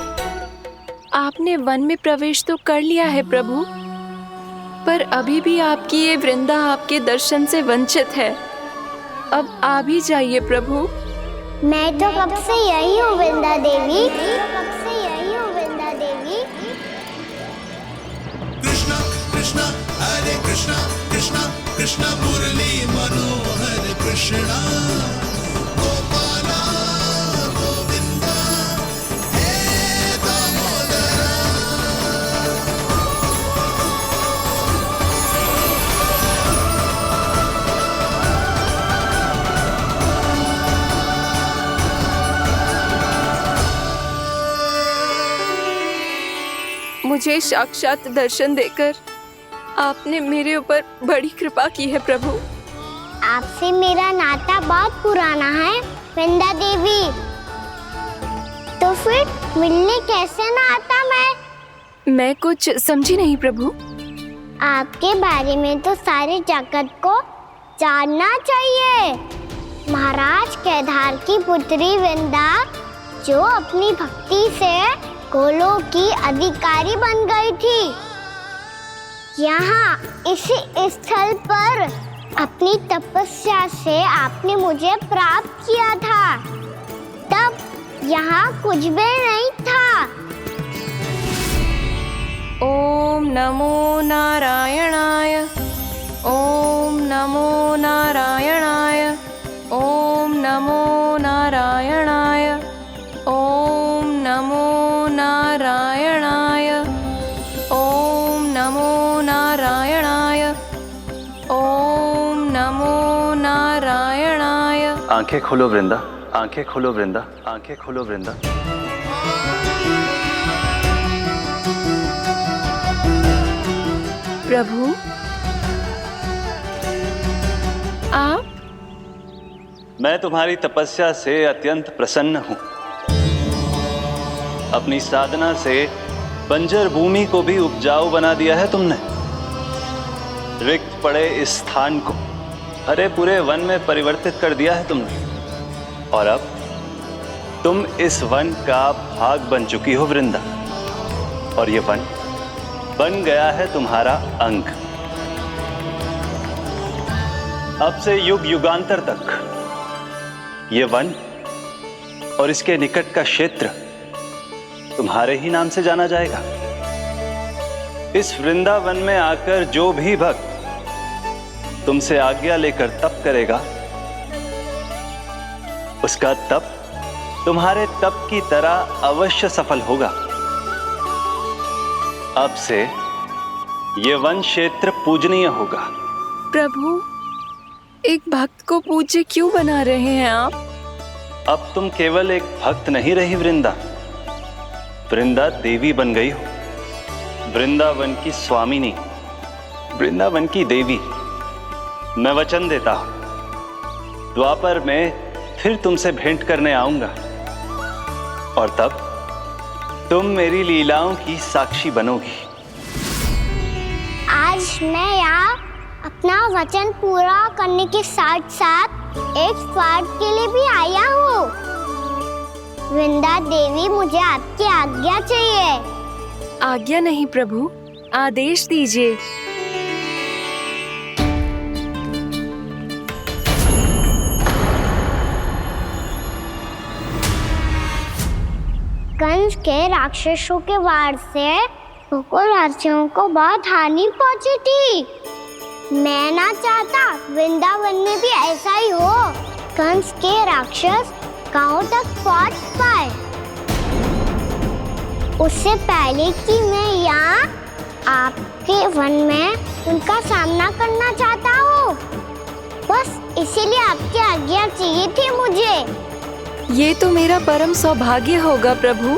Speaker 10: आपने वन में प्रवेश तो कर लिया है प्रभु, पर अभी भी आपकी ये वृंदा आपके दर्शन से वंचित है। अब आ भी जाइए प्रभु।
Speaker 2: मैं तो कब से यही हूँ वृंदा देवी।
Speaker 14: कृष्णा कृष्णा हरे कृष्णा कृष्णा कृष्णा मुरली मनोहर कृष्णा गोपाला गोविंदा हे दामोदरा।
Speaker 10: मुझे साक्षात दर्शन देकर आपने मेरे ऊपर बड़ी कृपा की है प्रभु।
Speaker 2: आपसे मेरा नाता बहुत पुराना है वृंदा देवी, तो फिर मिलने कैसे ना आता
Speaker 10: मैं कुछ समझी नहीं प्रभु।
Speaker 2: आपके बारे में तो सारे जगत को जानना चाहिए। महाराज केदार की पुत्री वृंदा जो अपनी भक्ति से गोलों की अधिकारी बन गई थी। यहाँ इसी स्थल पर अपनी तपस्या से आपने मुझे प्राप्त किया था, तब यहाँ कुछ भी नहीं था।
Speaker 10: ओम नमो नारायणाय, ओम नमो नारायणाय, ओम नमो नारायणाय, ओम नमो नारायणाय, ओम नमो नारायणाय, ओम नमो नारायणाय।
Speaker 15: आंखें खोलो वृंदा, आंखें खोलो वृंदा, आंखें खोलो वृंदा।
Speaker 10: प्रभु, आप?
Speaker 15: मैं तुम्हारी तपस्या से अत्यंत प्रसन्न हूं। अपनी साधना से बंजर भूमि को भी उपजाऊ बना दिया है तुमने। रिक्त पड़े इस स्थान को हरे पूरे वन में परिवर्तित कर दिया है तुमने। और अब तुम इस वन का भाग बन चुकी हो वृंदा, और ये वन बन गया है तुम्हारा अंग। अब से युग युगांतर तक ये वन और इसके निकट का क्षेत्र तुम्हारे ही नाम से जाना जाएगा। इस वृंदावन में आकर जो भी भक्त तुमसे आज्ञा लेकर तप करेगा, उसका तप तुम्हारे तप की तरह अवश्य सफल होगा। अब से ये वन क्षेत्र पूजनीय होगा।
Speaker 10: प्रभु, एक भक्त को पूज्य क्यों बना रहे हैं आप?
Speaker 15: अब तुम केवल एक भक्त नहीं रही वृंदा, वृंदा देवी बन गई हो। वृंदावन की स्वामिनी, वृंदावन की देवी। मैं वचन देता हूं, द्वापर में फिर तुमसे भेंट करने आऊंगा, और तब तुम मेरी लीलाओं की साक्षी बनोगी।
Speaker 2: आज मैं यहाँ अपना वचन पूरा करने के साथ साथ एक स्वार्थ के लिए भी आया हूँ। वृंदा देवी, मुझे आपकी आज्ञा चाहिए।
Speaker 10: आज्ञा नहीं प्रभु, आदेश दीजिए।
Speaker 2: कंस के राक्षसों के वार से गोकुलवासियों को बहुत हानि पहुंची थी। मैं ना चाहता वृंदावन में भी ऐसा ही हो। कंस के राक्षस गांव तक पहुंच पाए, उससे पहले कि मैं यहाँ आपके वन में उनका सामना करना चाहता हूँ। बस इसीलिए आपकी आज्ञा चाहिए थी मुझे।
Speaker 10: ये तो मेरा परम सौभाग्य होगा प्रभु।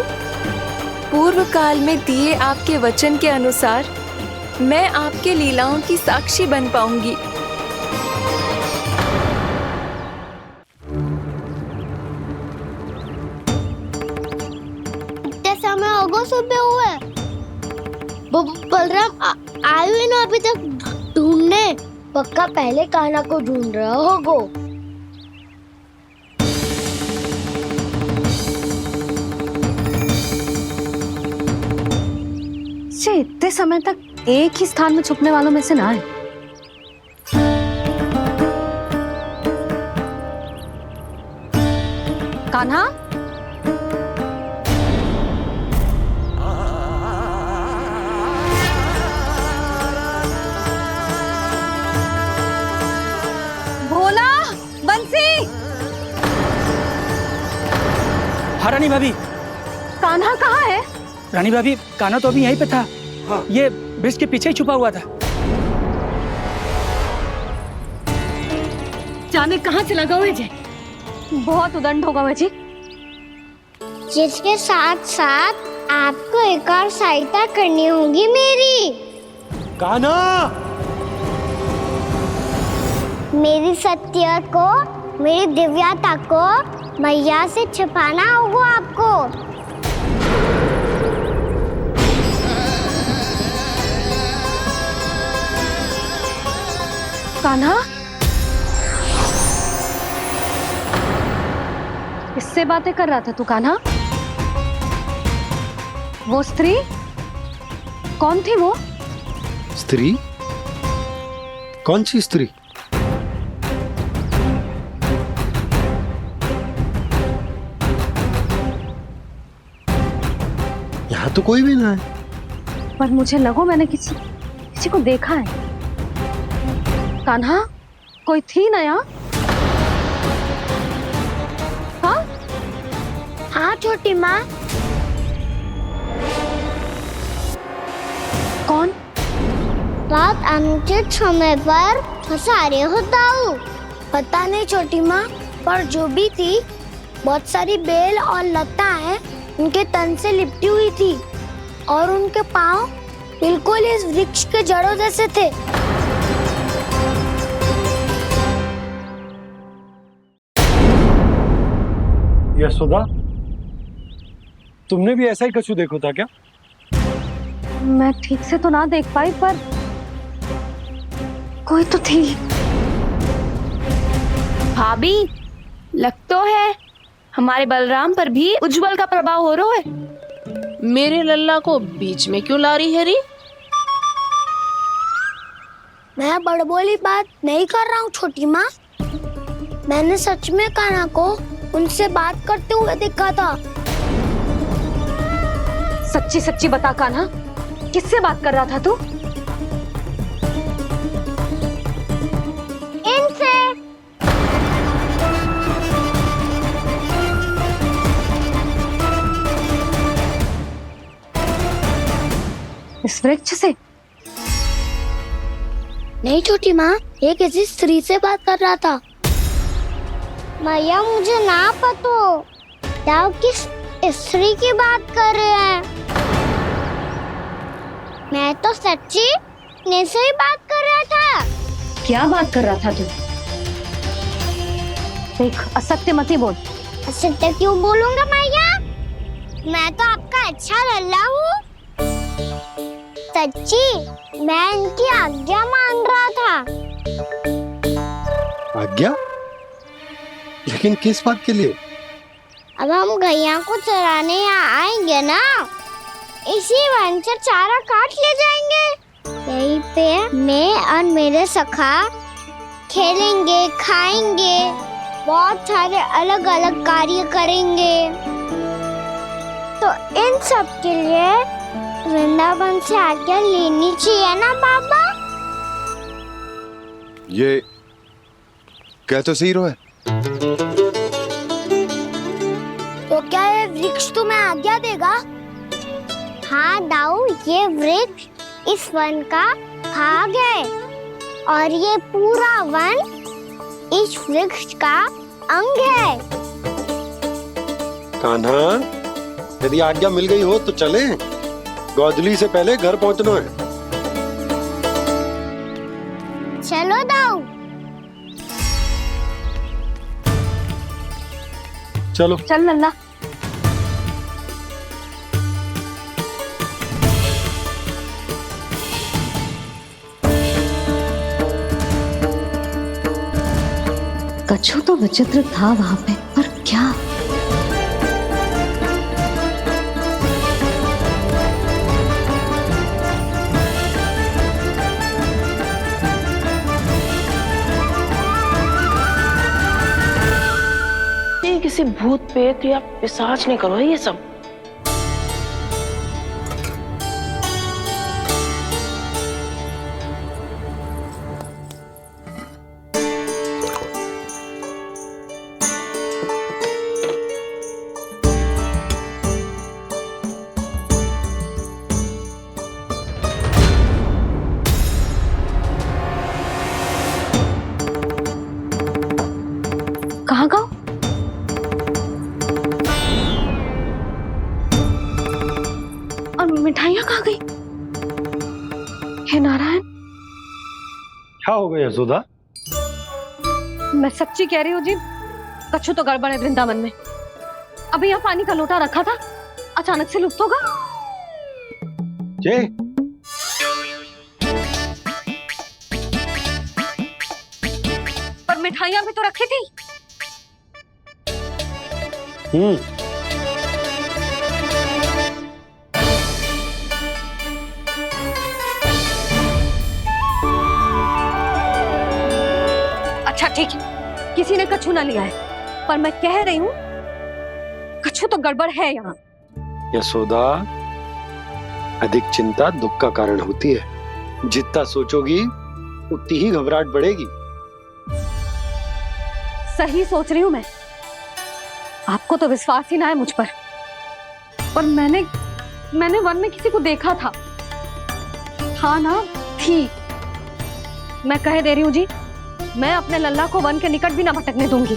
Speaker 10: पूर्व काल में दिए आपके वचन के अनुसार मैं आपके लीलाओं की साक्षी बन पाऊंगी।
Speaker 1: इतने समय होगा सुबह हुए, बलराम आयु ही ना अभी तक ढूंढने। पक्का पहले कान्हा को ढूंढ रहा होगा।
Speaker 3: इतने समय तक एक ही स्थान में छुपने वालों में से ना है। कान्हा, भोला, बंसी।
Speaker 8: हाँ रानी भाभी।
Speaker 3: कान्हा कहाँ है?
Speaker 8: रानी भाभी, कान्हा तो अभी यहीं पे था। हाँ। ये ब्रिज के पीछे ही छुपा हुआ था।
Speaker 3: जाने कहाँ से लगा हुआ है। बहुत उदंड होगा जी।
Speaker 2: जिसके साथ साथ आपको एक और सहायता करनी होगी मेरी।
Speaker 6: कान्हा,
Speaker 2: मेरी सत्य को, मेरी दिव्यता को मैया से छिपाना होगा आपको।
Speaker 3: कान्हा, किससे बातें कर रहा था तू कान्हा? वो स्त्री कौन थी? वो
Speaker 6: स्त्री? कौन सी स्त्री? यहाँ तो कोई भी ना है।
Speaker 3: पर मुझे लगो मैंने किसी को देखा है। कान्हा, कोई थी ना यहाँ? हाँ
Speaker 2: हाँ छोटी माँ।
Speaker 3: कौन?
Speaker 2: रात अनुचित समय पर फंसा रहे हो दाऊ।
Speaker 1: पता नहीं छोटी माँ, पर जो भी थी बहुत सारी बेल और लता है उनके तन से लिपटी हुई थी और उनके पाँव बिल्कुल इस वृक्ष के जड़ों जैसे थे।
Speaker 6: यशोदा, तुमने भी ऐसा ही कछू देखो था क्या?
Speaker 3: मैं ठीक से तो ना देख पाई, पर कोई तो थी।
Speaker 10: भाभी, लग तो है हमारे बलराम पर भी उज्जवल का प्रभाव हो रहा है।
Speaker 12: मेरे लल्ला को बीच में क्यों ला रही है री?
Speaker 1: मैं बड़बोली बात नहीं कर रहा हूँ छोटी माँ। मैंने सच में कान्हा को उनसे बात करते हुए देखा था।
Speaker 3: सच्ची सच्ची बता कान्हा, किससे बात कर रहा था तू?
Speaker 2: इनसे।
Speaker 3: इस वृक्ष से?
Speaker 1: नहीं छोटी माँ, ये किसी स्त्री से बात कर रहा था।
Speaker 2: मैया मुझे ना पतो दाऊ किस स्त्री की बात कर रहे हैं। मैं तो सच्ची ने से ही बात कर रहा था।
Speaker 3: क्या बात कर रहा था तू? देख, असत्य मत ही बोल।
Speaker 2: असत्य क्यों बोलूंगा मैया? मैं तो आपका अच्छा लल्ला हूँ। सच्ची मैं इनकी आज्ञा मान रहा था।
Speaker 6: आज्ञा? लेकिन किस बात के लिए?
Speaker 2: अब हम गैया को चराने यहाँ आएंगे ना, इसी वन से चारा काट ले जाएंगे। यहीं पे मैं और मेरे सखा खेलेंगे, खाएंगे, बहुत सारे अलग अलग कार्य करेंगे। तो इन सब के लिए वृंदावन से आज्ञा लेनी चाहिए ना बाबा?
Speaker 7: ये कह तो सही रहा है।
Speaker 1: तो क्या ये वृक्ष तुम्हें आज्ञा देगा?
Speaker 2: हाँ दाऊ, ये वृक्ष इस वन का भाग है और ये पूरा वन इस वृक्ष का अंग है।
Speaker 6: कान्हा, यदि आज्ञा मिल गई हो तो चले। गोधली से पहले घर पहुंचना है।
Speaker 2: चलो दाऊ।
Speaker 6: चलो
Speaker 3: चल लल्ला। कछु तो विचित्र था वहां पे, पर क्या?
Speaker 12: किसी भूत पेत या पिशाच ने करो ये सब।
Speaker 3: कहाँ गाँव? मिठाइयाँ कहाँ गई? हे नारायण!
Speaker 6: क्या हो गया यशोदा?
Speaker 3: मैं सच्ची कह रही हूँ जी, कछु तो गड़बड़ है वृंदावन में। अभी यहाँ पानी का लोटा रखा था, अचानक से लुप्त होगा।
Speaker 6: जय,
Speaker 3: पर मिठाइयाँ भी तो रखी थी। अच्छा ठीक है, किसी ने कछु ना लिया है, पर मैं कह रही हूँ कछु तो गड़बड़ है यहाँ।
Speaker 6: यशोदा, अधिक चिंता दुख का कारण होती है। जितना सोचोगी उतनी ही घबराहट बढ़ेगी।
Speaker 3: सही सोच रही हूँ मैं। आपको तो विश्वास ही ना है मुझ पर मैंने वन में किसी को देखा था। हाँ ना, थी। मैं कह दे रही हूँ जी, मैं अपने लल्ला को वन के निकट भी ना भटकने दूंगी।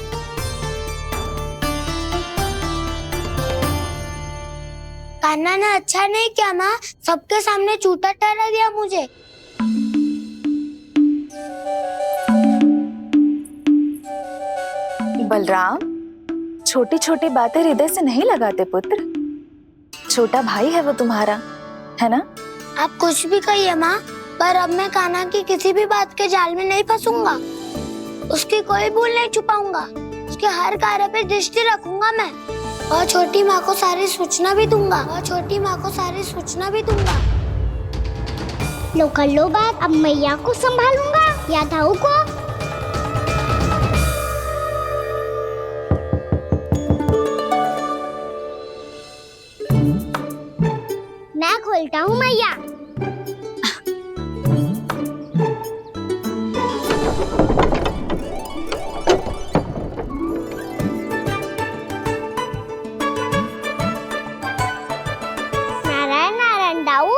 Speaker 1: कान्हा ने अच्छा नहीं किया माँ, सबके सामने झूठा ठहरा दिया मुझे।
Speaker 4: बलराम, छोटी छोटी बातें हृदय से नहीं लगाते पुत्र। छोटा भाई है वो तुम्हारा, है ना?
Speaker 1: आप कुछ भी कहिए माँ, पर अब मैं कान्हा की किसी भी बात के जाल में नहीं फंसूंगा। उसकी कोई भूल नहीं छुपाऊंगा। उसके हर कार्य पे दृष्टि रखूंगा मैं, और छोटी माँ को सारी सूचना भी दूंगा।
Speaker 2: लो कर लो बात। अब मैया को संभालूंगा या दाऊ को? मैं खोलता हूँ मैया। नारायण नारायण दाऊ।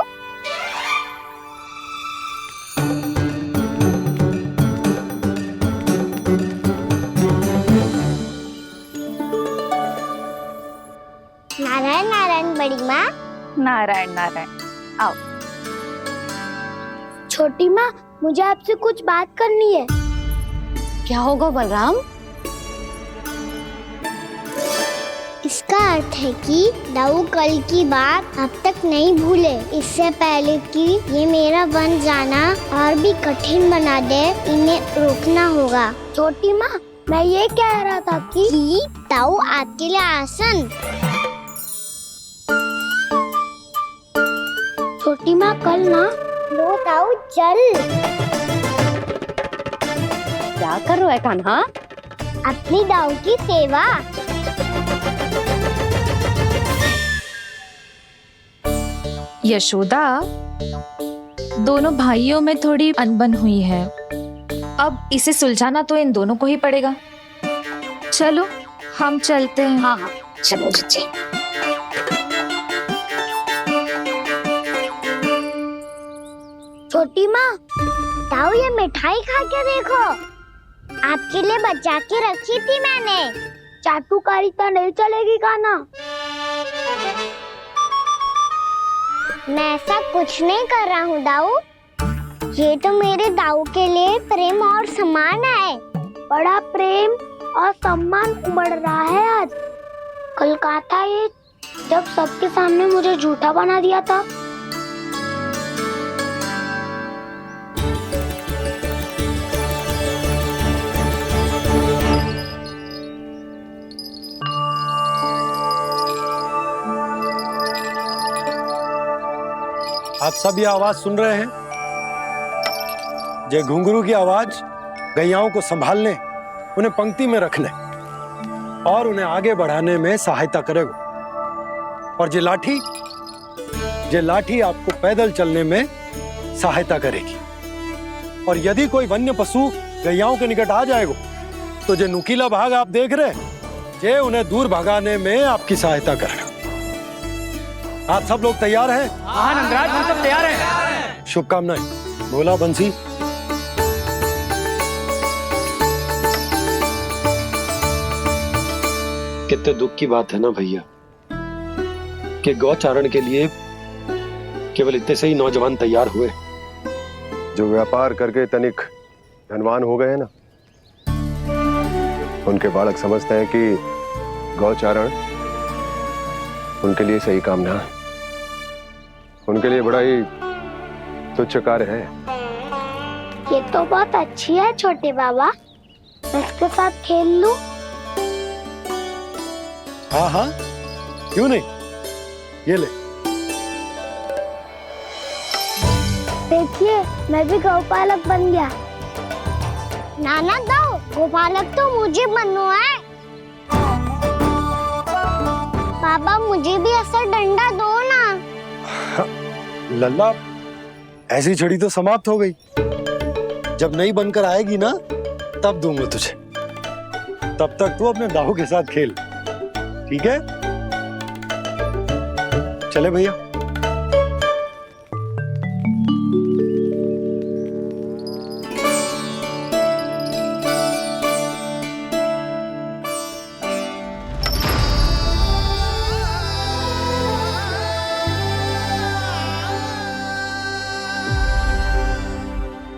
Speaker 2: नारायण नारायण बड़ी माँ।
Speaker 4: नारायण नारायण, आओ।
Speaker 1: छोटी माँ, मुझे आपसे कुछ बात करनी है।
Speaker 3: क्या होगा बलराम?
Speaker 2: इसका अर्थ है कि दाऊ कल की बात अब तक नहीं भूले। इससे पहले कि ये मेरा वन जाना और भी कठिन बना दे, इन्हें रोकना होगा।
Speaker 1: छोटी माँ, मैं ये कह रहा था कि
Speaker 2: दाऊ आपके लिए आसन।
Speaker 1: छोटी माँ, कल ना
Speaker 2: लो दाऊ चल।
Speaker 3: क्या कर रहा है कान्हा?
Speaker 2: अपनी दाऊ की सेवा।
Speaker 4: यशोदा, दोनों भाइयों में थोड़ी अनबन हुई है। अब इसे सुलझाना तो इन दोनों को ही पड़ेगा। चलो हम चलते हैं।
Speaker 3: हाँ हाँ, चलो चचे।
Speaker 1: छोटी माँ,
Speaker 2: दाऊ ये मिठाई खा के देखो, आपके लिए बचा के रखी थी मैंने।
Speaker 1: चाटुकारिता नहीं चलेगी कान्हा।
Speaker 2: मैं ऐसा कुछ नहीं कर रहा हूँ दाऊ। ये तो मेरे दाऊ के लिए प्रेम और सम्मान है।
Speaker 1: बड़ा प्रेम और सम्मान उमड़ रहा है आज। कल कहा था ये, जब सबके सामने मुझे झूठा बना दिया था।
Speaker 6: आप सब ये आवाज सुन रहे हैं? ये घुंघरू की आवाज गैयाओं को संभालने, उन्हें पंक्ति में रखने और उन्हें आगे बढ़ाने में सहायता करेगा। और ये लाठी आपको पैदल चलने में सहायता करेगी। और यदि कोई वन्य पशु गैयाओं के निकट आ जाएगा तो जो नुकीला भाग आप देख रहे हैं, ये उन्हें दूर भगाने में आपकी सहायता करेगा। आप सब लोग तैयार हैं?
Speaker 8: हाँ नंदराज, हम सब तैयार हैं।
Speaker 6: शुभकामनाएं। बोला बंसी। कितने दुख की बात है ना भैया कि गौचारण के लिए केवल इतने से ही नौजवान तैयार हुए।
Speaker 7: जो व्यापार करके तनिक धनवान हो गए ना, उनके बालक समझते हैं कि गौचारण उनके लिए सही काम ना है। उनके लिए बड़ा ही तुच्छ कार्य है।
Speaker 1: ये तो बहुत अच्छी है छोटे बाबा, मैं इसके साथ खेल लूं?
Speaker 6: हाँ हाँ, क्यों नहीं। ये ले।
Speaker 1: देखिए, मैं भी गौपालक बन गया।
Speaker 2: नाना दाऊ, गौपालक तो मुझे बनना है। बाबा मुझे भी ऐसा डंडा दो ना।
Speaker 6: लल्ला, ऐसी छड़ी तो समाप्त हो गई। जब नई बनकर आएगी ना तब दूंगा तुझे। तब तक तू अपने दाऊ के साथ खेल, ठीक है? चले भैया।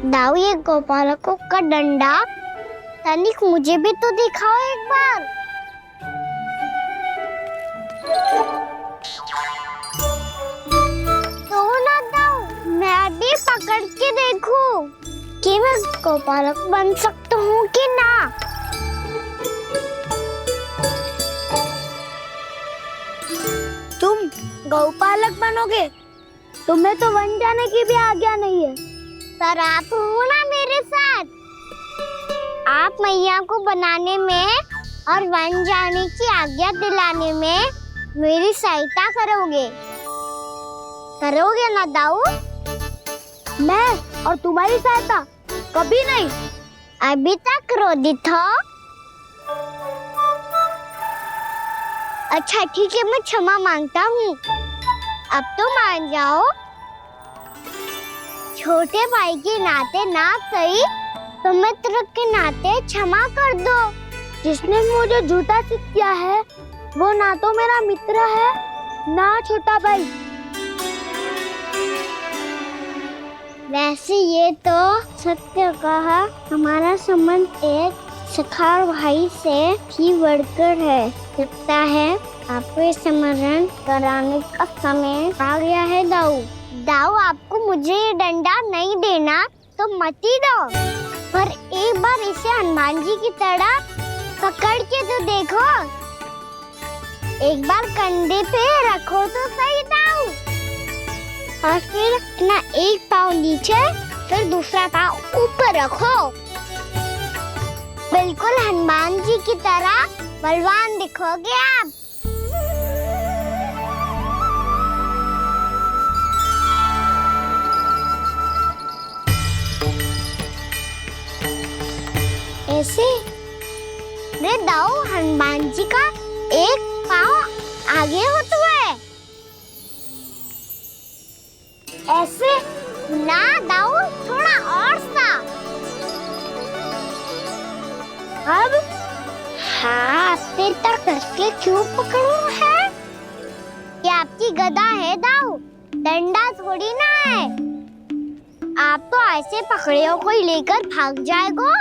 Speaker 2: दाऊ, ये गोपालकों का डंडा तनिक मुझे भी तो दिखाओ एक बार। तो ना दाऊ, मैं भी पकड़ के देखूं कि मैं गोपालक बन सकता हूँ कि ना।
Speaker 1: तुम गौपालक बनोगे? तुम्हें तो वन जाने की भी आज्ञा नहीं है।
Speaker 2: पर आप हो ना मेरे साथ। आप मैया को बनाने में और वन जाने की आज्ञा दिलाने में मेरी सहायता करोगे ना दाऊ?
Speaker 1: मैं और तुम्हारी सहायता कभी नहीं।
Speaker 2: अभी तक क्रोधित हो? अच्छा ठीक है, मैं क्षमा मांगता हूँ। अब तो मान जाओ। छोटे भाई के नाते ना सही तो मित्र के नाते क्षमा कर दो।
Speaker 1: जिसने मुझे झूठा सिद्ध किया है वो ना तो मेरा मित्र है ना छोटा भाई।
Speaker 2: वैसे ये तो सत्य कहा, हमारा संबंध एक सखा भाई से भी बढ़कर है। लगता है आपको स्मरण कराने का समय आ गया है दाऊ। दाऊ, आपको मुझे ये डंडा नहीं देना तो मत ही दो, पर एक बार इसे हनुमान जी की तरह पकड़ के तो देखो। एक बार कंधे पे रखो तो सही दाऊ, और फिर अपना एक पाँव नीचे फिर दूसरा पाँव ऊपर रखो। बिल्कुल हनुमान जी की तरह बलवान दिखोगे आप। ऐसे रे दाऊ, हनुमान जी का एक पाँव आगे होता है। ऐसे ना दाऊ, थोड़ा और सा। अब हाथ तक कसके क्यों पकड़ो है? ये आपकी गदा है दाऊ, डंडा थोड़ी ना है। आप तो ऐसे पकड़े हो कोई लेकर भाग जाएगा।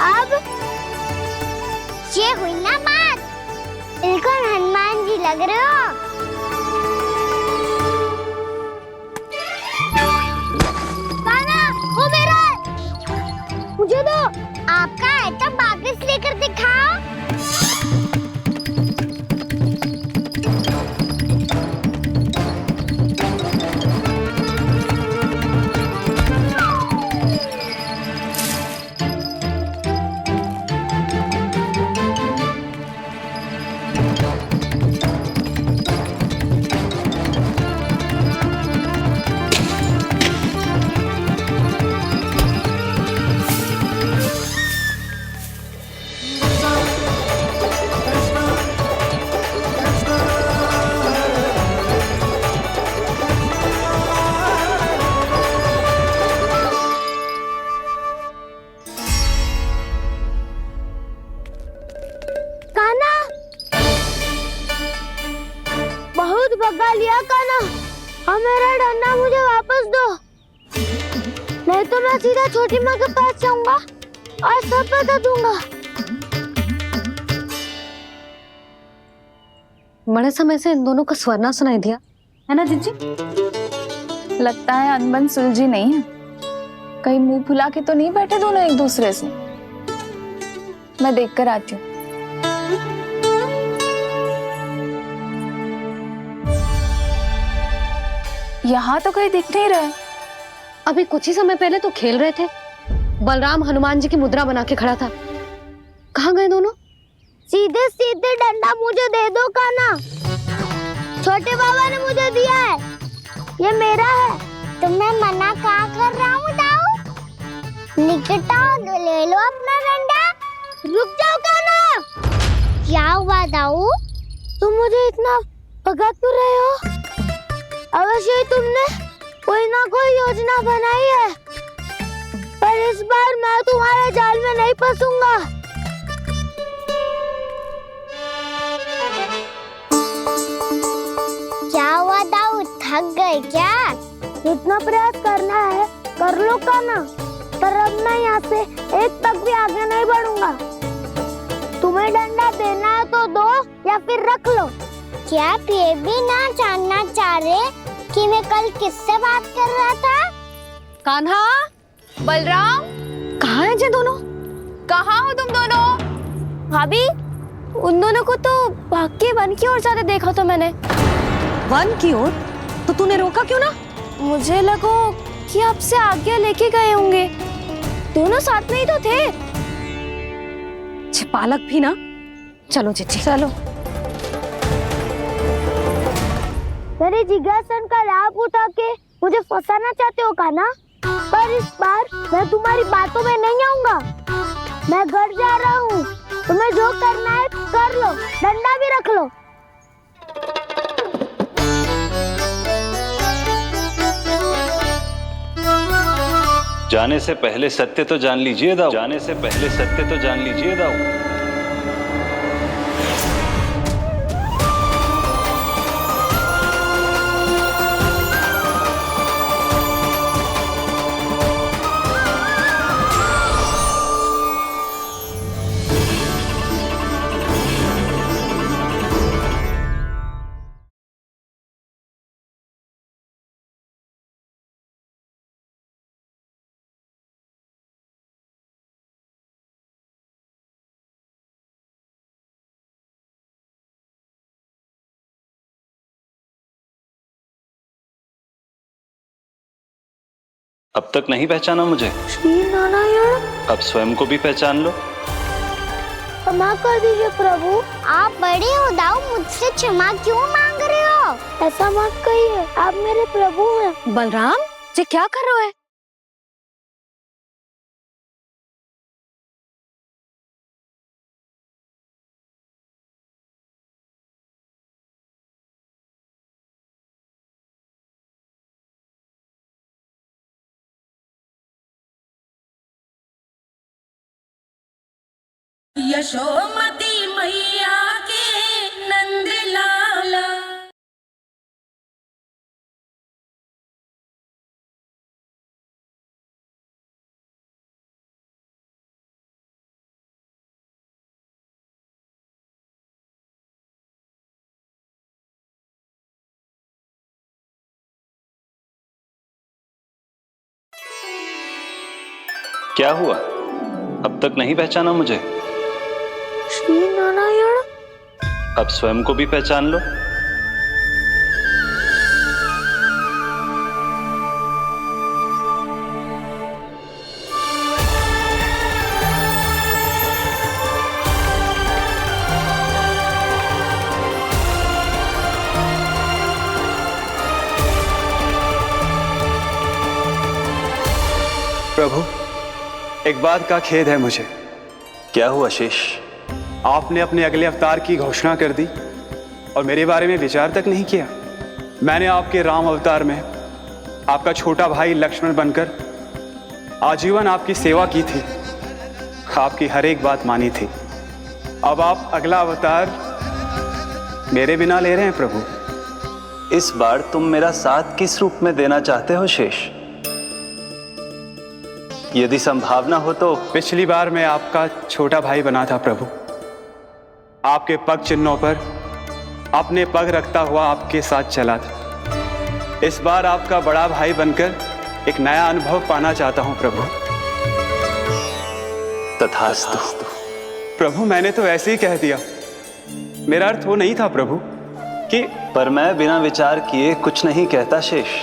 Speaker 2: अब ये हुई ना बात, बिल्कुल हनुमान जी लग रहे हो। कान्हा, वो मेरा है। मुझे दो। आपका है तो वापस लेकर दिखाओ।
Speaker 1: भगा लिया कान्हा, अब मेरा डंडा मुझे वापस दो, नहीं तो मैं सीधा छोटी माँ के पास जाऊंगा और सब बता दूंगा।
Speaker 3: बड़े समय से इन दोनों का स्वर ना सुनाई दिया, है ना जीजी?
Speaker 4: लगता है अनबन सुलझी नहीं है। कहीं मुंह फुला के तो नहीं बैठे दोनों एक दूसरे से। मैं देख कर आती हूँ। यहाँ तो कहीं दिख नहीं रहा।
Speaker 3: अभी कुछ ही समय पहले तो खेल रहे थे। बलराम हनुमान जी की मुद्रा बना के खड़ा था। कहाँ गए दोनों?
Speaker 1: सीधे सीधे डंडा मुझे दे दो कान्हा।
Speaker 2: छोटे बाबा ने मुझे दिया है, ये मेरा है। तो मैं मना कहाँ कर रहा हूँ दाऊ? निकटाओ ले लो अपना डंडा। रुक जाओ कान्हा। क्या हुआ दाऊ?
Speaker 1: तुम मुझे इतना भगा क्यों रहे हो? अवश्य ही तुमने कोई ना कोई योजना बनाई है, पर इस बार मैं तुम्हारे जाल में नहीं फंसूंगा।
Speaker 2: क्या हुआ दाऊ, थक गए क्या?
Speaker 1: जितना प्रयास करना है कर लो कान्हा, पर अब मैं यहाँ से एक तक भी आगे नहीं बढ़ूंगा। तुम्हें डंडा देना है तो दो या फिर रख लो।
Speaker 2: क्या आप ये भी ना जानना चाह रहे कि मैं कल किससे बात कर रहा था?
Speaker 3: कान्हा,
Speaker 4: बलराम,
Speaker 3: कहाँ हैं ये दोनों?
Speaker 4: कहाँ हो तुम दोनों?
Speaker 3: भाभी, उन दोनों को तो भाग के वन की ओर जाते देखा तो मैंने। वन की ओर? तो तूने रोका क्यों ना? मुझे लगो कि आपसे आज्ञा लेके गए होंगे। दोनों साथ में ही तो थे। पालक भी ना। चलो जीजी, चलो।
Speaker 1: मेरे जिज्ञासन का लाभ उठा के मुझे फंसाना चाहते हो कान्हा? पर इस बार मैं तुम्हारी बातों में नहीं आऊंगा। मैं घर जा रहा हूँ, तुम्हें जो करना है कर लो, डंडा भी रख लो।
Speaker 15: जाने से पहले सत्य तो जान लीजिए दाऊ। जाने से पहले सत्य तो जान लीजिए दाऊ। अब तक नहीं पहचाना मुझे?
Speaker 1: श्री नारायण।
Speaker 15: अब स्वयं को भी पहचान लो।
Speaker 1: क्षमा कर दीजिए प्रभु।
Speaker 2: आप बड़े हो दाऊ, मुझसे क्षमा क्यों मांग रहे हो?
Speaker 1: ऐसा मत कहिए, आप मेरे प्रभु हैं।
Speaker 3: बलराम, ये क्या कर रहे हो?
Speaker 16: यशोमती मैया के नंद लाला।
Speaker 15: क्या हुआ? अब तक नहीं पहचाना मुझे?
Speaker 1: श्री नारायण।
Speaker 15: अब स्वयं को भी पहचान लो।
Speaker 17: प्रभु, एक बात का खेद है मुझे।
Speaker 15: क्या हुआ शेष?
Speaker 17: आपने अपने अगले अवतार की घोषणा कर दी और मेरे बारे में विचार तक नहीं किया। मैंने आपके राम अवतार में आपका छोटा भाई लक्ष्मण बनकर आजीवन आपकी सेवा की थी, आपकी हर एक बात मानी थी। अब आप अगला अवतार मेरे बिना ले रहे हैं प्रभु।
Speaker 15: इस बार तुम मेरा साथ किस रूप में देना चाहते हो शेष? यदि संभावना हो तो।
Speaker 17: पिछली बार मैं आपका छोटा भाई बना था प्रभु, आपके पग चिन्हों पर अपने पग रखता हुआ आपके साथ चला था। इस बार आपका बड़ा भाई बनकर एक नया अनुभव पाना चाहता हूं प्रभु।
Speaker 15: तथास्तु।
Speaker 17: प्रभु, मैंने तो ऐसे ही कह दिया, मेरा अर्थ वो नहीं था प्रभु कि।
Speaker 15: पर मैं बिना विचार किए कुछ नहीं कहता शेष।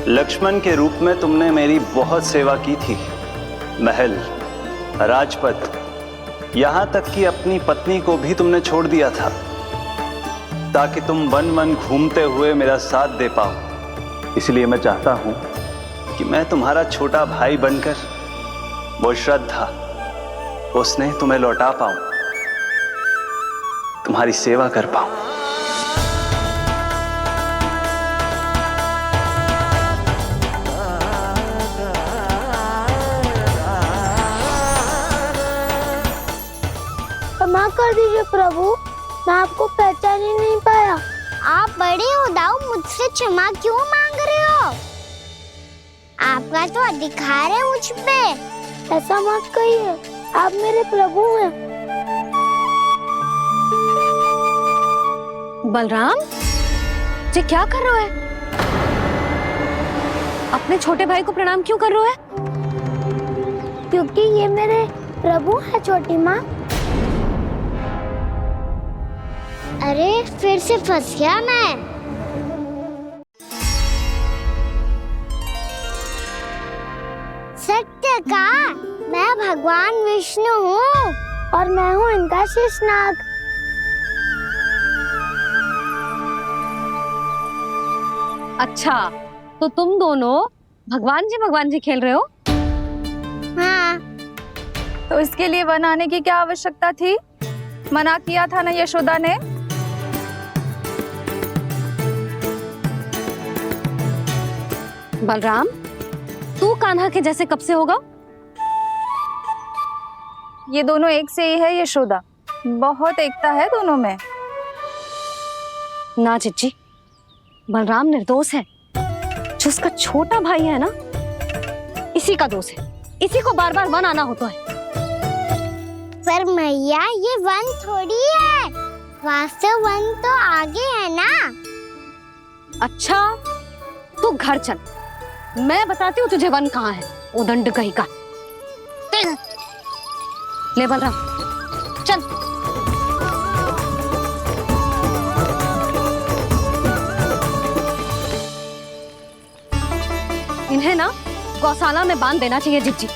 Speaker 15: लक्ष्मण के रूप में तुमने मेरी बहुत सेवा की थी। महल, राजपद, यहां तक कि अपनी पत्नी को भी तुमने छोड़ दिया था। ताकि तुम वन वन घूमते हुए मेरा साथ दे पाओ। इसलिए मैं चाहता हूं कि मैं तुम्हारा छोटा भाई बनकर वो श्रद्धा, वो स्नेह तुम्हें लौटा पाऊं, तुम्हारी सेवा कर पाऊं।
Speaker 1: क्षमा कर दीजिए प्रभु, मैं आपको पहचान ही नहीं पाया।
Speaker 2: आप बड़े हो दाऊ, मुझसे क्षमा क्यों मांग रहे हो? आपका तो अधिकार है मुझ पे।
Speaker 1: ऐसा मत कहिए, आप मेरे प्रभु हैं।
Speaker 3: बलराम जी क्या कर रहे हो है? अपने छोटे भाई को प्रणाम क्यों कर रहे हो है?
Speaker 1: क्योंकि ये मेरे प्रभु है छोटी माँ।
Speaker 2: अरे फिर से फंस गया मैं। सत्य का, मैं भगवान विष्णु हूँ
Speaker 1: और मैं हूँ इनका शेषनाग।
Speaker 3: अच्छा, तो तुम दोनों भगवान जी खेल रहे हो?
Speaker 2: हाँ।
Speaker 4: तो इसके लिए वन आने की क्या आवश्यकता थी? मना किया था ना यशोदा ने।
Speaker 3: बलराम, तू कान्हा के जैसे कब से होगा?
Speaker 4: ये दोनों एक से ही है यशोदा, बहुत एकता है दोनों में।
Speaker 3: ना चिच्ची, बलराम निर्दोष है। जो उसका छोटा भाई है ना, इसी का दोष है। इसी को बार बार वन आना होता है।
Speaker 2: पर मैया ये वन थोड़ी है, वास्तव वन तो आगे है ना।
Speaker 3: अच्छा, तू घर चल, मैं बताती हूँ तुझे वन कहाँ है। उदंड कहीं का। ले बलराम चल। इन्हें ना गौशाला में बांध देना चाहिए जिज्जी,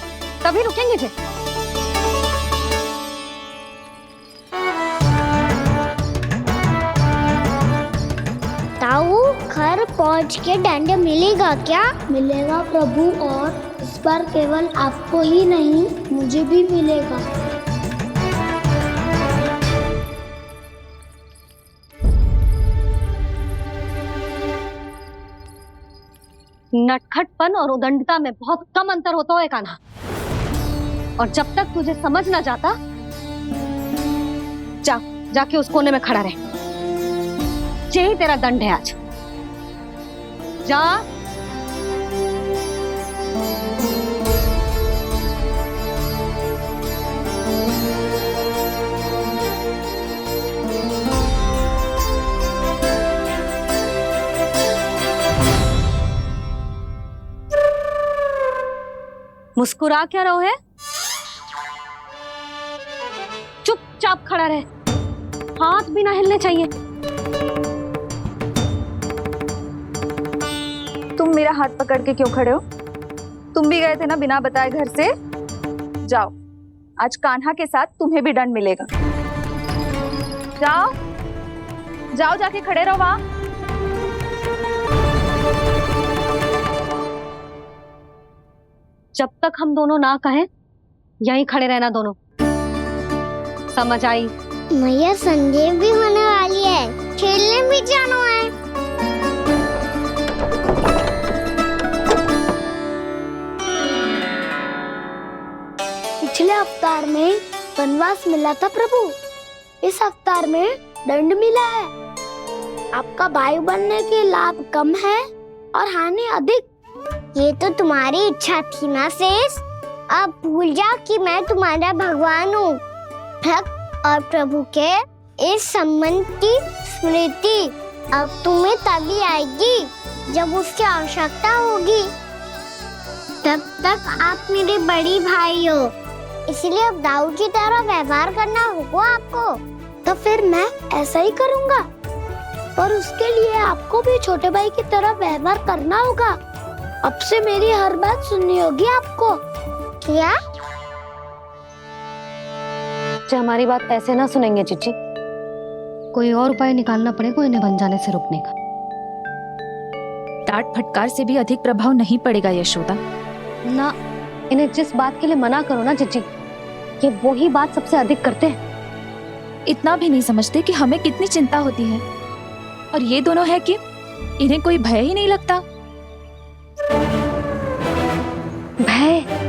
Speaker 3: तभी रुकेंगे जे।
Speaker 2: ताऊ, घर पहुँच के दंड मिलेगा क्या?
Speaker 1: मिलेगा प्रभु, और इस बार केवल आपको ही नहीं मुझे भी मिलेगा।
Speaker 3: नटखटपन और उदंडता में बहुत कम अंतर होता है कान्हा, और जब तक तुझे समझ ना जाता, जाके उस कोने में खड़ा रहे। यही तेरा दंड है आज। जा। मुस्कुरा क्या रहो है? चुपचाप खड़ा रहे, हाथ भी ना हिलने चाहिए।
Speaker 4: तुम मेरा हाथ पकड़ के क्यों खड़े हो? तुम भी गए थे ना बिना बताए घर से। जाओ, आज कान्हा के साथ तुम्हें भी दंड मिलेगा। जाओ जाओ, जाके खड़े रहो वहां।
Speaker 3: जब तक हम दोनों ना कहें, यहीं खड़े रहना दोनों। समझ आई?
Speaker 2: मैया संध्या भी होने वाली है, खेलने भी जाना है।
Speaker 1: पिछले अवतार में वनवास मिला था प्रभु, इस अवतार में दंड मिला है। आपका भाई बनने के लाभ कम है और हानि अधिक।
Speaker 2: ये तो तुम्हारी इच्छा थी ना शेष। अब भूल जा कि मैं तुम्हारा भगवान हूँ। भक्त और प्रभु के इस संबंध की स्मृति अब तुम्हें तभी आएगी जब उसकी आवश्यकता होगी। तब तक आप मेरे बड़ी भाई हो, इसलिए अब दाऊ की तरह व्यवहार करना होगा आपको।
Speaker 1: तो फिर मैं ऐसा ही करूँगा, पर उसके लिए आपको भी छोटे भाई की तरह व्यवहार करना होगा। अब से मेरी हर बात सुननी होगी आपको।
Speaker 2: क्या?
Speaker 3: हमारी बात ऐसे ना सुनेंगे चिच्ची, कोई और उपाय निकालना पड़ेगा इन्हें बन जाने से रुकने का।
Speaker 4: डांट फटकार से भी अधिक प्रभाव नहीं पड़ेगा यशोदा।
Speaker 3: ना, इन्हें जिस बात के लिए मना करो ना जीजी, ये वही बात सबसे अधिक करते हैं।
Speaker 4: इतना भी नहीं समझते कि हमें कितनी चिंता होती है, और ये दोनों है कि इन्हें कोई भय ही नहीं लगता।
Speaker 3: भय?